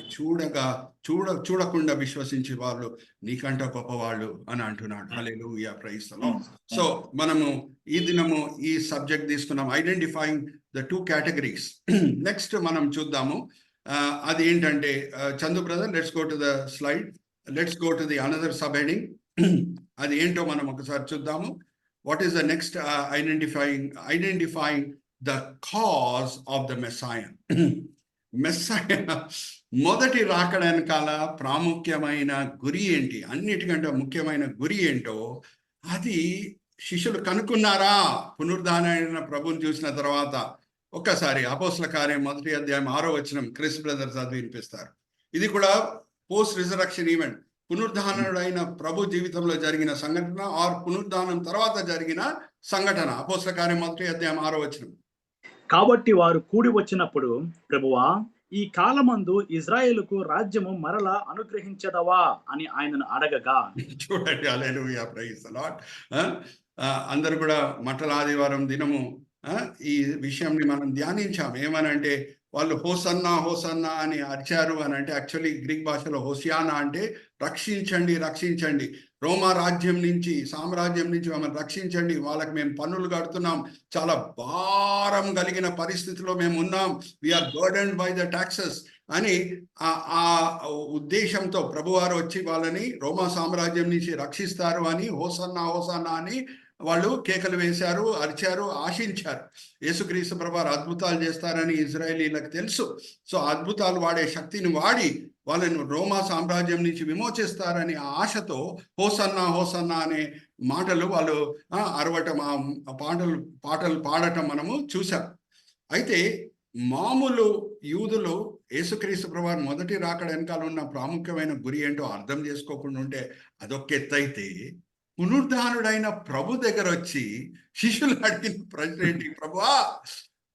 చూడకుండా విశ్వసించే వాళ్ళు నీకంట గొప్పవాళ్ళు అని అంటున్నాడు. హల్లెలూయా, ప్రైజ్ ద లార్డ్. సో మనము ఈ దినము ఈ సబ్జెక్ట్ తీసుకున్నాం, ఐడెంటిఫైయింగ్ ద 2 categories. నెక్స్ట్ మనం చూద్దాము అది ఏంటంటే, Chandu brother, let's go to the slide, let's go to the another sub heading. అది ఏంటో మనం ఒకసారి చూద్దాము. What is the next identifying the cause of the Messiah? Messiah మొదటి రాకడ వెనకాల ప్రాముఖ్యమైన గురి ఏంటి, అన్నిటికంటే ముఖ్యమైన గురి ఏంటో అది శిష్యులు కనుక్కున్నారా? పునరుద్ధానమైన ప్రభుని చూసిన తర్వాత ఒక్కసారి అపోస్తల కార్యం 1వ అధ్యాయం 6వ వచనం క్రిస్ బ్రదర్ చదివి వినిపిస్తారు. ఇది కూడా పోస్ట్ రిజరక్షన్ ఈవెంట్, పునరుద్ధానుడైన ప్రభు జీవితంలో జరిగిన సంఘటన ఆర్ పునరుద్ధానం తర్వాత జరిగిన సంఘటన. అపోస్తల కార్యం 1వ అధ్యాయం 6వ వచనం. కాబట్టి వారు కూడి వచ్చినప్పుడు, ప్రభువా, ఈ కాలమందు ఇజ్రాయేలుకు రాజ్యము మరలా అనుగ్రహించదవా అని ఆయనను అడగగా. చూడండి, హల్లెలూయా, ప్రైజ్ ది లార్డ్. అందరు కూడా మట్టల ఆదివారం దినము ఈ విషయంని మనం ధ్యానించాం. ఏమనంటే, వాళ్ళు హోసన్నా హోసన్నా అని అరిచారు అని అంటే, యాక్చువల్లీ గ్రీక్ భాషలో హోసియానా అంటే రక్షించండి, రక్షించండి, రోమా రాజ్యం నుంచి, సామ్రాజ్యం నుంచి మమ్మల్ని రక్షించండి, వాళ్ళకి మేము పన్నులు కడుతున్నాం, చాలా భారం కలిగిన పరిస్థితిలో మేము ఉన్నాం, we are burdened by the taxes అని ఆ ఉద్దేశంతో ప్రభువారు వచ్చి వాళ్ళని రోమా సామ్రాజ్యం నుంచి రక్షిస్తారు అని హోసన్నా హోసన్నా అని వాళ్ళు కేకలు వేశారు, అరిచారు, ఆశించారు. యేసుక్రీస్తు ప్రభువారు అద్భుతాలు చేస్తారని ఇజ్రాయేలీలకు తెలుసు. సో అద్భుతాలు వాడే శక్తిని వాడి వాళ్ళను రోమా సామ్రాజ్యం నుంచి విమోచిస్తారని ఆశతో హోసన్నా హోసన్నా అనే మాటలు వాళ్ళు అరవటం, పాటలు పాడటం మనము చూసాం. అయితే మామూలు యూదులు యేసుక్రీస్తు ప్రభువారు మొదటి రాకడ వెనకాల ఉన్న ప్రాముఖ్యమైన గురి ఏంటో అర్థం చేసుకోకుండా ఉంటే అదొక ఎత్తైతే, పునరుద్ధానుడైన ప్రభు దగ్గర వచ్చి శిష్యులు అడిగిన ప్రశ్న ఏంటి? ప్రభువా,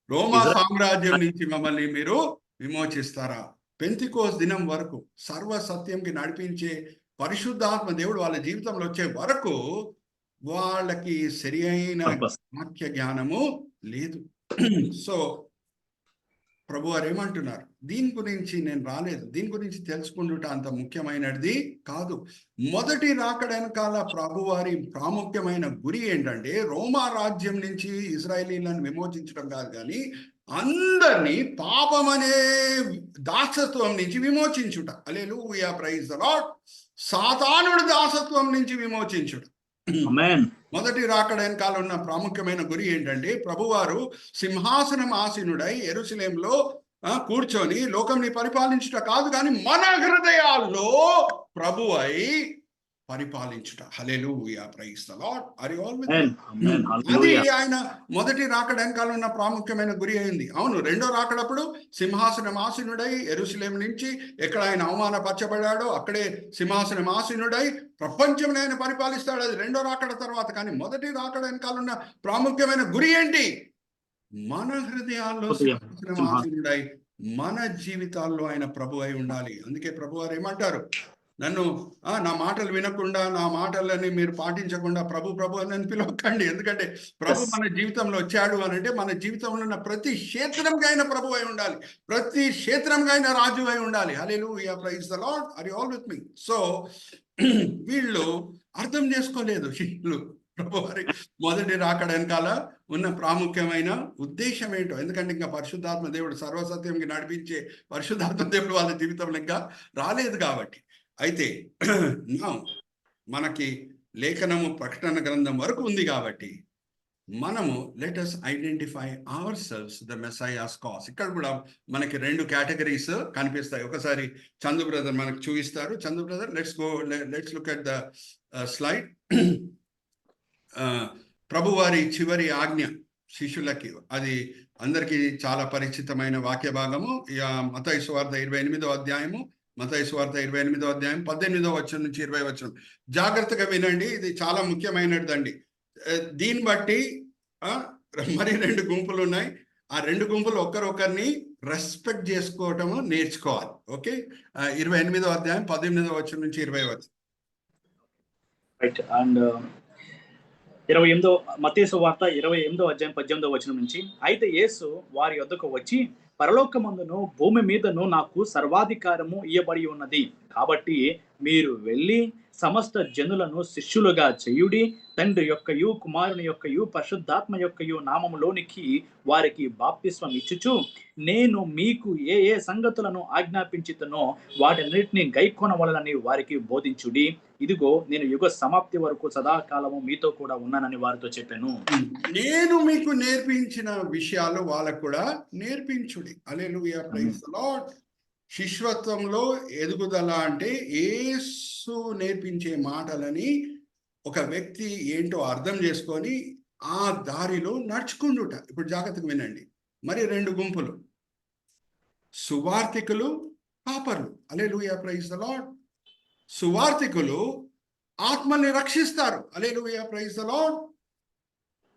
రోమా సామ్రాజ్యం నుంచి మమ్మల్ని మీరు విమోచిస్తారా? పెంతెకోస్తు దినం వరకు సర్వ సత్యంకి నడిపించే పరిశుద్ధాత్మ దేవుడు వాళ్ళ జీవితంలో వచ్చే వరకు వాళ్ళకి సరి అయిన వాక్య జ్ఞానము లేదు. సో ప్రభు వారు ఏమంటున్నారు? దీని గురించి నేను రాలేదు, దీని గురించి తెలుసుకుంటుట అంత ముఖ్యమైనది కాదు. మొదటి రాకడ వెనకాల ప్రభు వారి ప్రాముఖ్యమైన గురి ఏంటంటే, రోమా రాజ్యం నుంచి ఇజ్రాయేలీలను విమోచించడం కాదు, కానీ అందరినీ పాపం అనే దాసత్వం నుంచి విమోచించుట. హల్లెలూయా, ప్రైజ్ ది లార్డ్. సాతానుడి దాసత్వం నుంచి విమోచించుట. మొదటి రాకడ వెనకాల ఉన్న ప్రాముఖ్యమైన గురి ఏంటంటే, ప్రభువారు సింహాసనం ఆసీనుడై యెరూషలేములో కూర్చొని లోకంని పరిపాలించుట కాదు, కానీ మన హృదయాల్లో ప్రభువై పరిపాలించుట. Hallelujah, praise the lord. Are you all with me? అది ఆయన మొదటి రాకడ వెనకాల ఉన్న ప్రాముఖ్యమైన గురి అయింది. అవును, రెండో రాకడప్పుడు సింహాసనం ఆసీనుడై యెరూషలేము నుంచి ఎక్కడ ఆయన అవమానపరచబడాడో అక్కడే సింహాసనం ఆసీనుడై ప్రపంచం ఆయన పరిపాలిస్తాడు. అది రెండో రాకడ తర్వాత. కానీ మొదటి రాకడ వెనకాల ఉన్న ప్రాముఖ్యమైన గురి ఏంటి? మన హృదయాల్లో సింహాసనం ఆసీనుడై మన జీవితాల్లో ఆయన ప్రభు అయి ఉండాలి. అందుకే ప్రభువారు ఏమంటారు? నన్ను నా మాటలు వినకుండా, నా మాటలని మీరు పాటించకుండా ప్రభు అని పిలవకండి. ఎందుకంటే ప్రభు మన జీవితంలో వచ్చాడు అని అంటే మన జీవితంలో ఉన్న ప్రతి క్షేత్రంగా ఆయన ప్రభు అయి ఉండాలి, ప్రతి క్షేత్రంగా ఆయన రాజు అయి ఉండాలి. Hallelujah, praise the lord. Are you all with me? So వీళ్ళు అర్థం చేసుకోలేదు శిష్యులు ప్రభువారి మొదటి రాకడ వెనకాల ఉన్న ప్రాముఖ్యమైన ఉద్దేశం ఏంటో. ఎందుకంటే ఇంకా పరిశుద్ధాత్మ దేవుడు, సర్వసత్యంకి నడిపించే పరిశుద్ధాత్మ దేవుడు వాళ్ళ జీవితంలో ఇంకా రాలేదు కాబట్టి. అయితే మనకి లేఖనము ప్రకటన గ్రంథం వరకు ఉంది కాబట్టి మనము let us identify ourselves the Messiah's cause. ఇక్కడ కూడా మనకి 2 కేటగిరీస్ కనిపిస్తాయి. ఒకసారి చందు బ్రదర్ మనకు చూపిస్తారు. Chandu brother, let's look at the slide. ప్రభువారి చివరి ఆజ్ఞ శిష్యులకి, అది అందరికీ చాలా పరిచితమైన వాక్య భాగము. మత్తయి సువార్త 28వ అధ్యాయము మత్తయి సువార్త 28వ అధ్యాయం 18వ వచనం నుంచి 20వ వచనం. జాగ్రత్తగా వినండి, ఇది చాలా ముఖ్యమైనదండి. దీన్ని బట్టి మరి 2 గుంపులు ఉన్నాయి. ఆ 2 గుంపులు ఒకరిని రెస్పెక్ట్ చేసుకోవటము నేర్చుకోవాలి. ఓకే, 28వ అధ్యాయం 18వ వచనం నుంచి 20వ వచనం. రైట్. అండ్ 28 మత్తయి సువార్త 28వ అధ్యాయం 18వ వచనం నుంచి, అయితే యేసు వారి యొద్దకు వచ్చి, పరలోకమందును భూమి మీదను నాకు సర్వాధికారము ఇయ్యబడి ఉన్నది, కాబట్టి మీరు వెళ్ళి సమస్త జనులను శిష్యులుగా చేయుడి, తండ్రి యొక్కయు కుమారుని యొక్కయు పరిశుద్ధాత్మ యొక్కయు నామములోనికి వారికి బాప్తిస్మం ఇచ్చుచు, నేను మీకు ఏ ఏ సంగతులను ఆజ్ఞాపించుతునో వాటన్నిటిని గైకొనవలెనని వారికి బోధించుడి. ఇదిగో నేను యుగ సమాప్తి వరకు సదాకాలము మీతో కూడా ఉన్నానని వారితో చెప్పాను. నేను మీకు నేర్పించిన విషయాలు వాళ్ళకు కూడా నేర్పించుడి. హల్లెలూయా, ప్రైజ్ ది లార్డ్. శిష్యత్వంలో ఎదుగుదల అంటే యేసు నేర్పించే మాటలని ఒక వ్యక్తి ఏంటో అర్థం చేసుకొని ఆ దారిలో నడుచుకుంటుట. ఇప్పుడు జాగ్రత్తగా వినండి. మరి 2 గుంపులు, సువార్తికులు, కాపర్లు. Hallelujah, praise the lord. సువార్తికులు ఆత్మల్ని రక్షిస్తారు. Hallelujah, praise the lord.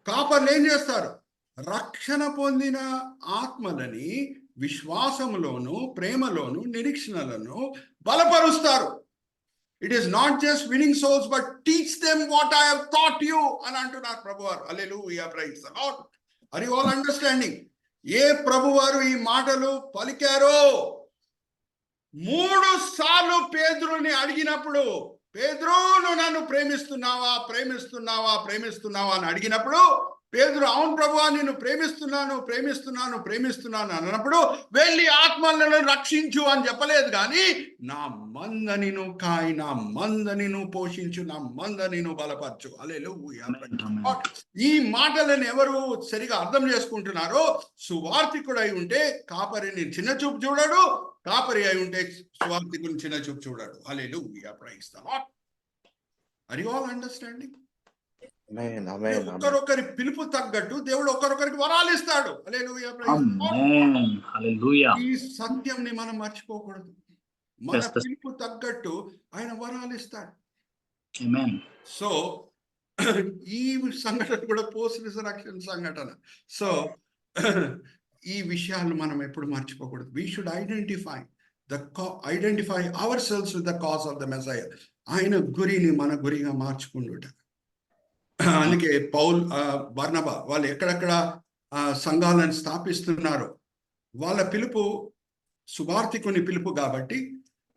కాపర్లు ఏం చేస్తారు? రక్షణ పొందిన ఆత్మలని విశ్వాసములోను, ప్రేమలోను, నిరీక్షణలను బలపరుస్తారు. It is not just winning souls but teach them what I have taught you అని అంటున్నారు ప్రభువారు. Hallelujah, praise the lord. Are you all understanding? ఏ ప్రభువారు ఈ మాటలు పలికారో 3 సార్లు పేతురుని అడిగినప్పుడు, పేతురు నువ్వు నన్ను ప్రేమిస్తున్నావా ప్రేమిస్తున్నావా ప్రేమిస్తున్నావా అని అడిగినప్పుడు, పేతురు అవును ప్రభువా నేను ప్రేమిస్తున్నాను ప్రేమిస్తున్నాను ప్రేమిస్తున్నాను అన్నప్పుడు వెళ్ళి ఆత్మలను రక్షించు అని చెప్పలేదు, కానీ నా మందని నువ్వు కాయి, నా మందని నువ్వు పోషించు, నా మందని నువ్వు బలపరచు. హల్లెలూయా. ఈ మాటలను ఎవరు సరిగా అర్థం చేసుకుంటున్నారో, సువార్తికుడు అయి ఉంటే కాపరిని చిన్న చూపు చూడడు, కాపరి అయి ఉంటే సువార్తికుని చిన్న చూపు చూడడు. Hallelujah, praise the lord. Are you all understanding? ఒకరొకరి పిలుపు తగ్గట్టు దేవుడు ఒకరొకరికి వరాలు ఇస్తాడు. Hallelujah, praise the lord. Hallelujah. ఈ సత్యంని మనం మర్చిపోకూడదు. మన పిలుపు తగ్గట్టు ఆయన వరాలు ఇస్తాడు. ఆమేన్. సో ఈ సంఘటన కూడా పోస్ట్ రిజరక్షన్ సంఘటన. సో ఈ విషయాలు మనం ఎప్పుడు మర్చిపోకూడదు. We should identify hour cells with the cause of the Messiah. ఆయన గురిని మన గురిగా మార్చుకుంటుట. అందుకే పౌల్, బర్నబా వాళ్ళు ఎక్కడెక్కడ సంఘాలను స్థాపిస్తున్నారు, వాళ్ళ పిలుపు సువార్తికుని పిలుపు కాబట్టి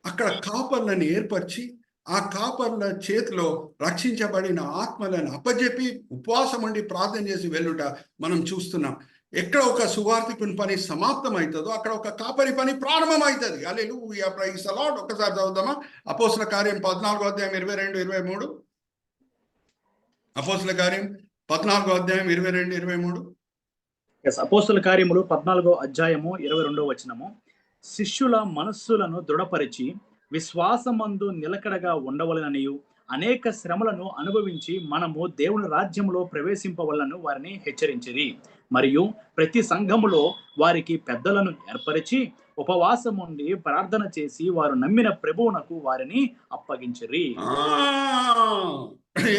అక్కడ కాపర్లను ఏర్పరిచి ఆ కాపర్ల చేతిలో రక్షించబడిన ఆత్మలను అప్పజెప్పి ఉపవాసం ఉండి ప్రార్థన చేసి వెళ్ళుట మనం చూస్తున్నాం. ఎక్కడ ఒక సువార్తికుని పని సమాప్తం అవుతుందో అక్కడ ఒక కాపరి పని ప్రారంభం అవుతుంది. హల్లెలూయా, ప్రైజ్ ది లార్డ్. ఒకసారి చదువుదామా? అపోస్తల కార్యం 14వ అధ్యాయం 22, 23. అపోస్తల కార్యం 14వ అధ్యాయం 22, 23. అపోస్తల కార్యములు 14వ అధ్యాయము 22వ వచనము. శిష్యుల మనస్సులను దృఢపరిచి విశ్వాసమందు నిలకడగా ఉండవలెననియు అనేక శ్రమలను అనుభవించి మనము దేవుని రాజ్యములో ప్రవేశింపవలెనని వారిని హెచ్చరించిరి. మరియు ప్రతి సంఘములో వారికి పెద్దలను ఏర్పరిచి ఉపవాసం ఉండి ప్రార్థన చేసి వారు నమ్మిన ప్రభువునకు వారిని అప్పగించిరి.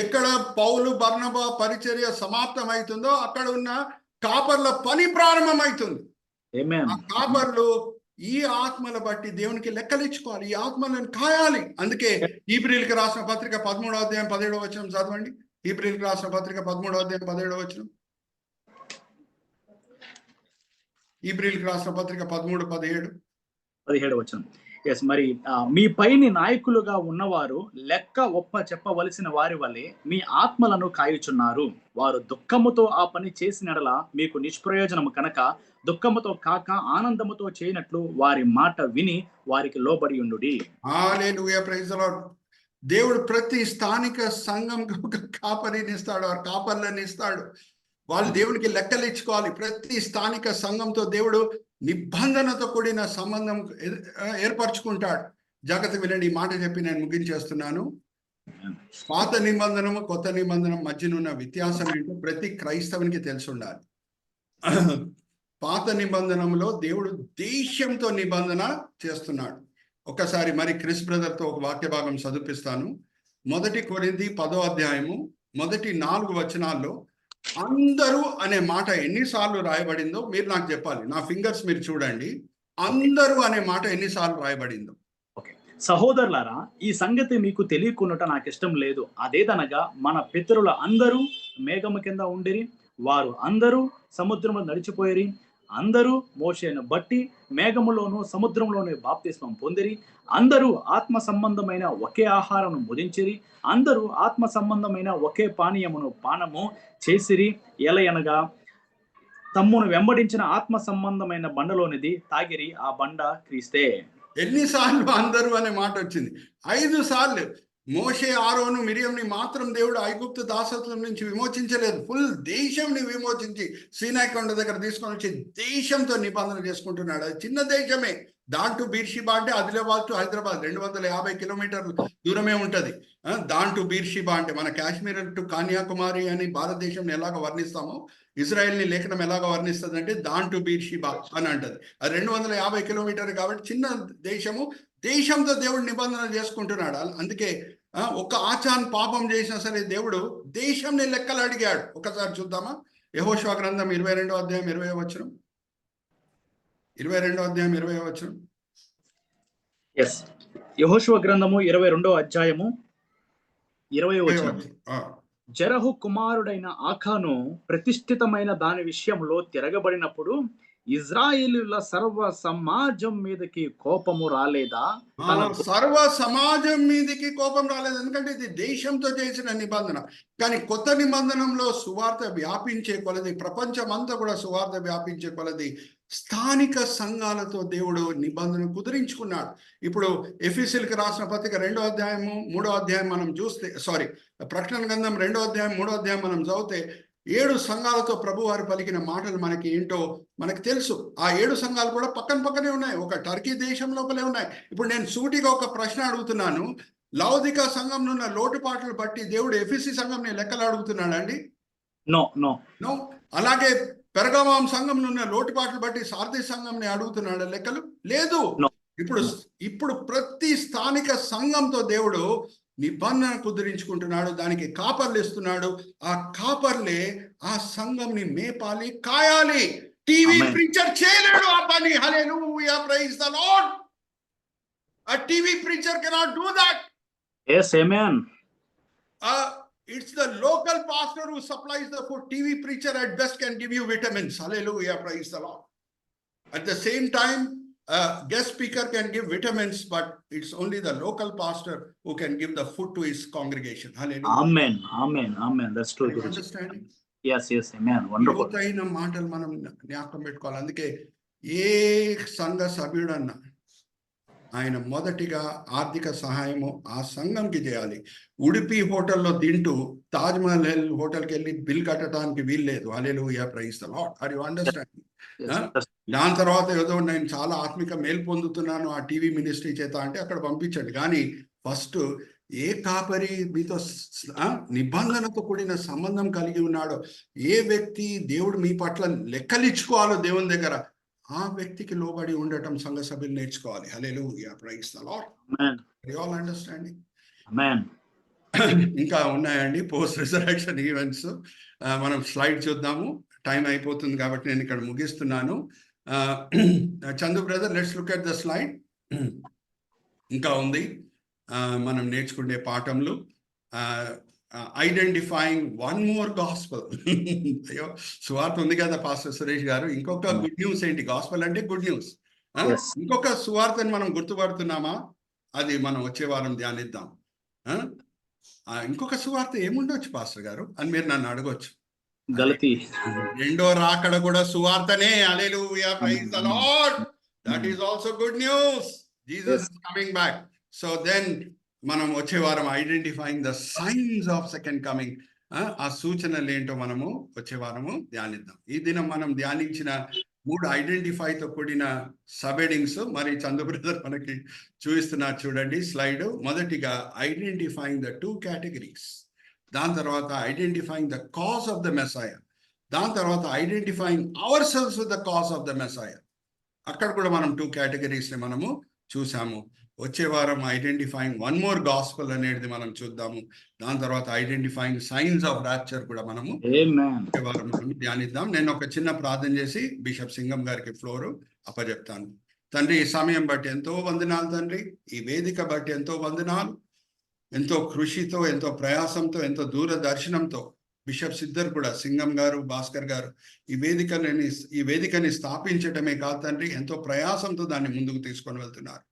ఎక్కడ పౌలు బర్నబా పరిచర్య సమాప్తం అవుతుందో అక్కడ ఉన్న కాపర్ల పని ప్రారంభమవుతుంది. ఆమేన్. కాపర్లు ఈ ఆత్మల బట్టి దేవునికి లెక్కలిచ్చుకోవాలి, ఈ ఆత్మలను కాయాలి. అందుకే హీబ్రీయులకు రాసిన పత్రిక 13వ అధ్యాయం 17వ వచనం చదవండి. హీబ్రీయులకు రాసిన పత్రిక 13వ అధ్యాయం 17వ వచనం. హీబ్రీయులకు రాసిన పత్రిక 13, 17 వచనం. మరి మీ పైని నాయకులుగా ఉన్నవారు లెక్క ఒప్ప చెప్పవలసిన వారి వలె మీ ఆత్మలను కాయుచున్నారు. వారు దుఃఖముతో ఆ పని చేసినడల మీకు నిష్ప్రయోజనము కనుక దుఃఖముతో కాక ఆనందముతో చేయనట్లు వారి మాట విని వారికి లోబడి ఉండుడి. హల్లెలూయా, ప్రైజ్ ది లార్డ్. దేవుడు ప్రతి స్థానిక సంఘంకి ఒక కాపరిని ఇస్తాడు, ఆ కాపర్లను ఇస్తాడు. వాళ్ళు దేవునికి లెక్కలు ఇచ్చుకోవాలి. ప్రతి స్థానిక సంఘంతో దేవుడు నిబంధనతో కూడిన సంబంధం ఏర్పరచుకుంటాడు. జాగ్రత్త వినండి, ఈ మాట చెప్పి నేను ముగించేస్తున్నాను. పాత నిబంధనము కొత్త నిబంధన మధ్యనున్న వ్యత్యాసం ఏంటో ప్రతి క్రైస్తవునికి తెలిసి ఉండాలి. పాత నిబంధనలో దేవుడు దేశంతో నిబంధన చేస్తున్నాడు. ఒకసారి మరి క్రిస్ బ్రదర్తో ఒక వాక్య భాగం చదివిస్తాను. 1 కొరింథీ 10వ అధ్యాయము మొదటి 4 వచనాల్లో అందరూ అనే మాట ఎన్నిసార్లు రాయబడిందో మీరు నాకు చెప్పాలి. నా ఫింగర్స్ మీరు చూడండి. అందరూ అనే మాట ఎన్నిసార్లు రాయబడిందో. సహోదరులారా, ఈ సంగతి మీకు తెలియకున్నట నాకు ఇష్టం లేదు. అదేదనగా మన పితరుల అందరూ మేఘము కింద ఉండిరి, వారు అందరూ సముద్రంలో నడిచిపోయిరి, అందరూ మోషేను బట్టి మేఘములోను సముద్రంలోను బాప్తిస్మం పొందిరి, అందరూ ఆత్మ సంబంధమైన ఒకే ఆహారమును భుజించిరి, అందరూ ఆత్మ సంబంధమైన ఒకే పానీయమును పానము చేసిరి. ఎలయనగా తమ్మును వెంబడించిన ఆత్మ సంబంధమైన బండలోనిది తాగిరి, ఆ బండ క్రీస్తే. ఎన్నిసార్లు అందరూ అనే మాట వచ్చింది? 5 సార్లు. మోషే, ఆరోను, మిరియంని మాత్రం దేవుడు ఐగుప్తు దాసత్వం నుంచి విమోచించలేదు. ఫుల్ దేశంని విమోచించి సీనాయి కొండ దగ్గర తీసుకొని వచ్చి దేశంతో నిబంధన చేసుకుంటున్నాడు. అది చిన్న దేశమే. దాన్ టు బీర్షిబా అంటే ఆదిలాబాద్ టు హైదరాబాద్ 250 కిలోమీటర్లు దూరమే ఉంటుంది. దాన్ టు బీర్షిబా అంటే మన కాశ్మీర్ టు కన్యాకుమారి అని భారతదేశంని ఎలాగ వర్ణిస్తామో ఇజ్రాయెల్ని లేఖనం ఎలాగ వర్ణిస్తుంది అంటే దాన్ టు బీర్షిబా అని అంటది. అది 250 కిలోమీటర్లు కాబట్టి చిన్న దేశము. దేశంతో దేవుడు నిబంధన చేసుకుంటున్నాడు. అందుకే ఒక ఆచాన్ పాపం చేసినా సరే దేవుడు దేశంని లెక్కలు అడిగాడు. ఒకసారి చూద్దామా? యెహోషువ గ్రంథం 22వ అధ్యాయం 20వ వచనం. 22వ అధ్యాయం 20వ వచనం. యెహోషువ గ్రంథము 22వ అధ్యాయము 20వ వచనం. జరహు కుమారుడైన ఆఖాను ప్రతిష్ఠితమైన దాని విషయంలో తిరగబడినప్పుడు ఇజ్రాయేలీయుల సర్వ సమాజం మీదకి కోపము రాలేదా? సర్వ సమాజం మీదకి కోపం రాలేదు, ఎందుకంటే ఇది దేశంతో చేసిన నిబంధన. కానీ కొత్త నిబంధనలో సువార్త వ్యాపించే కొలది, ప్రపంచం అంతా కూడా సువార్త వ్యాపించే కొలది స్థానిక సంఘాలతో దేవుడు నిబంధన కుదిరించుకున్నాడు. ఇప్పుడు ఎఫెసీయులకు రాసిన పత్రిక 2వ అధ్యాయము 3వ అధ్యాయం మనం చూస్తే, ప్రకటన గ్రంథం 2వ అధ్యాయం 3వ అధ్యాయం మనం చదివితే 7 సంఘాలతో ప్రభు వారు పలికిన మాటలు మనకి ఏంటో మనకు తెలుసు. ఆ 7 సంఘాలు కూడా పక్కనే ఉన్నాయి. ఒక టర్కీ దేశం లోపలే ఉన్నాయి. ఇప్పుడు నేను సూటిగా ఒక ప్రశ్న అడుగుతున్నాను. లౌదిక సంఘం ఉన్న లోటుపాట్లు బట్టి దేవుడు ఎఫెసీ సంఘంని లెక్కలు అడుగుతున్నాడు అండి? నో. అలాగే పెరగమాం సంఘం ఉన్న లోటుపాట్లు బట్టి సార్దీ సంఘంని అడుగుతున్నాడు లెక్కలు? లేదు. ఇప్పుడు ప్రతి స్థానిక సంఘంతో దేవుడు నిబంధన కుదిరించుకుంటున్నాడు. దానికి కాపర్లు ఇస్తున్నాడు. ఆ కాపర్లే ఆ సంఘంని మేపాలి, కాయాలి. టీవీ ప్రీచర్ చేయలేడు ఆ పని. Hallelujah, praise the lord. A TV preacher cannot do that. Yes, amen. It's the local pastor who supplies the food. TV preacher at best can give you vitamins. Hallelujah, praise the Lord. At the same time, guest speaker can give vitamins, but it's only the local pastor who can give the food to his congregation. Hallelujah. Amen. That's true. You understanding? Yes, amen. Wonderful. యువతైన మాటలు మనం జ్ఞాపకం పెట్టుకోవాలి. అందుకే ఏ సంఘ సభ్యుడన్నా ఆయన మొదటిగా ఆర్థిక సహాయము ఆ సంఘంకి చేయాలి. ఉడిపి హోటల్లో తింటూ తాజ్ మహల్ హోటల్కి వెళ్ళి బిల్ కట్టడానికి వీల్లేదు. Hallelujah, praise the lord. Are you understanding? దాని తర్వాత ఏదో నేను చాలా ఆత్మిక మేలు పొందుతున్నాను ఆ టీవీ మినిస్ట్రీ చేత అంటే అక్కడ పంపించండి. కానీ ఫస్ట్ ఏ కాపరి మీతో నిబంధనతో కూడిన సంబంధం కలిగి ఉన్నాడో, ఏ వ్యక్తి దేవుడు మీ పట్ల లెక్కలిచ్చుకోవాలో దేవుని దగ్గర, ఆ వ్యక్తికి లోబడి ఉండటం సంఘ సభ్యులు నేర్చుకోవాలి. Hallelujah, praise the lord. You all understanding? Amen. ఇంకా ఉన్నాయండి పోస్ట్ రిజరెక్షన్ ఈవెంట్స్. మనం స్లైడ్ చూద్దాము. టైం అయిపోతుంది కాబట్టి నేను ఇక్కడ ముగిస్తున్నాను. Chandu brother, let's look at the slide. ఇంకా ఉంది మనం నేర్చుకునే పాఠంలో. Identifying one more gospel. అయ్యో, సువార్త ఉంది కదా పాస్టర్ సురేష్ గారు. ఇంకొక గుడ్ న్యూస్ ఏంటి? గాస్పల్ అంటే గుడ్ న్యూస్. ఇంకొక సువార్తని మనం గుర్తుపడుతున్నామా? అది మనం వచ్చే వారం ధ్యానిద్దాం. ఇంకొక సువార్త ఏముండొచ్చు పాస్టర్ గారు అని మీరు నన్ను అడగొచ్చు. గలతీ రెండో రాకడ కూడా సువార్తనే. Hallelujah, praise the lord. That is also good news. Jesus is coming back. So then మనం వచ్చే వారం identifying the signs of second coming, ఆ సూచనలు ఏంటో మనము వచ్చే వారము ధ్యానిద్దాం. ఈ దినం మనం ధ్యానించిన 3 ఐడెంటిఫైతో కూడిన సబెడింగ్స్ మరి చందు బ్రదర్ మనకి చూపిస్తున్నారు చూడండి స్లైడ్. మొదటిగా ఐడెంటిఫైయింగ్ ద 2 కేటగిరీస్, దాని తర్వాత identifying the cause of the Messiah, దాని తర్వాత identifying our cells with the cause of the Messiah. అక్కడ కూడా మనం 2 కేటగిరీస్ ని మనము చూసాము. వచ్చే వారం ఐడెంటిఫైయింగ్ వన్ మోర్ గాస్పల్ అనేది మనం చూద్దాము. దాని తర్వాత ఐడెంటిఫైయింగ్ సైన్స్ ఆఫ్ రాప్చర్ కూడా మనము ఆమేన్. వచ్చే వారం మనం ధ్యానిద్దాం. నేను ఒక చిన్న ప్రార్థన చేసి బిషప్ సింగం గారికి ఫ్లోరు అప్పచెప్తాను. తండ్రి, ఈ సమయం బట్టి ఎంతో వందనాలు తండ్రి, ఈ వేదిక బట్టి ఎంతో వందనాలు. ఎంతో కృషితో, ఎంతో ప్రయాసంతో, ఎంతో దూరదర్శనంతో బిషప్స్ ఇద్దరు కూడా, సింగం గారు, భాస్కర్ గారు, ఈ వేదికని స్థాపించటమే కాదు తండ్రి, ఎంతో ప్రయాసంతో దాన్ని ముందుకు తీసుకొని వెళ్తున్నారు.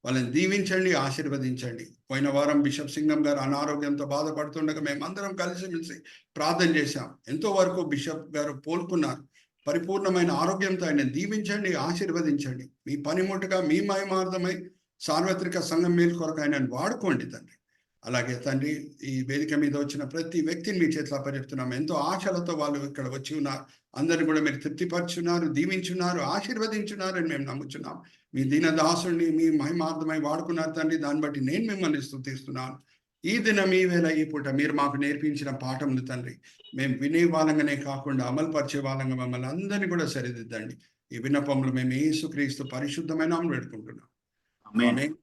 వాళ్ళని దీవించండి, ఆశీర్వదించండి. పోయిన వారం బిషప్ సింగం గారు అనారోగ్యంతో బాధపడుతుండగా మేమందరం కలిసిమెలిసి ప్రార్థన చేశాం. ఎంతో వరకు బిషప్ గారు కోలుకున్నారు. పరిపూర్ణమైన ఆరోగ్యంతో ఆయన దీవించండి, ఆశీర్వదించండి. మీ పనిముట్టుగా, మీ మహిమార్థమై సార్వత్రిక సంఘం మేలు కొరకు ఆయనను వాడుకోండి తండ్రి. అలాగే తండ్రి, ఈ వేదిక మీద వచ్చిన ప్రతి వ్యక్తిని మీ చేతిలో అప్పచెప్తున్నాం. ఎంతో ఆశలతో వాళ్ళు ఇక్కడ వచ్చి ఉన్నారు. అందరిని కూడా మీరు తృప్తిపరుచున్నారు, దీవించున్నారు, ఆశీర్వదించున్నారు అని మేము నమ్ముచున్నాం. మీ దీనదాసుని మీ మహిమార్థమై వాడుకున్నారు తండ్రి. దాన్ని బట్టి నేను మిమ్మల్ని స్తుతిస్తున్నాను. ఈ దినం, ఈ వేళ, ఈ పూట మీరు మాకు నేర్పించిన పాఠములు తండ్రి, మేము వినే వాళ్ళంగానే కాకుండా అమలుపరిచే వాళ్ళంగా మమ్మల్ని అందరినీ కూడా సరిదిద్దండి. ఈ విన్నపములు మేము యేసుక్రీస్తు పరిశుద్ధమైన నామములో వేడుకుంటున్నాం. ఆమేన్. ఆమేన్.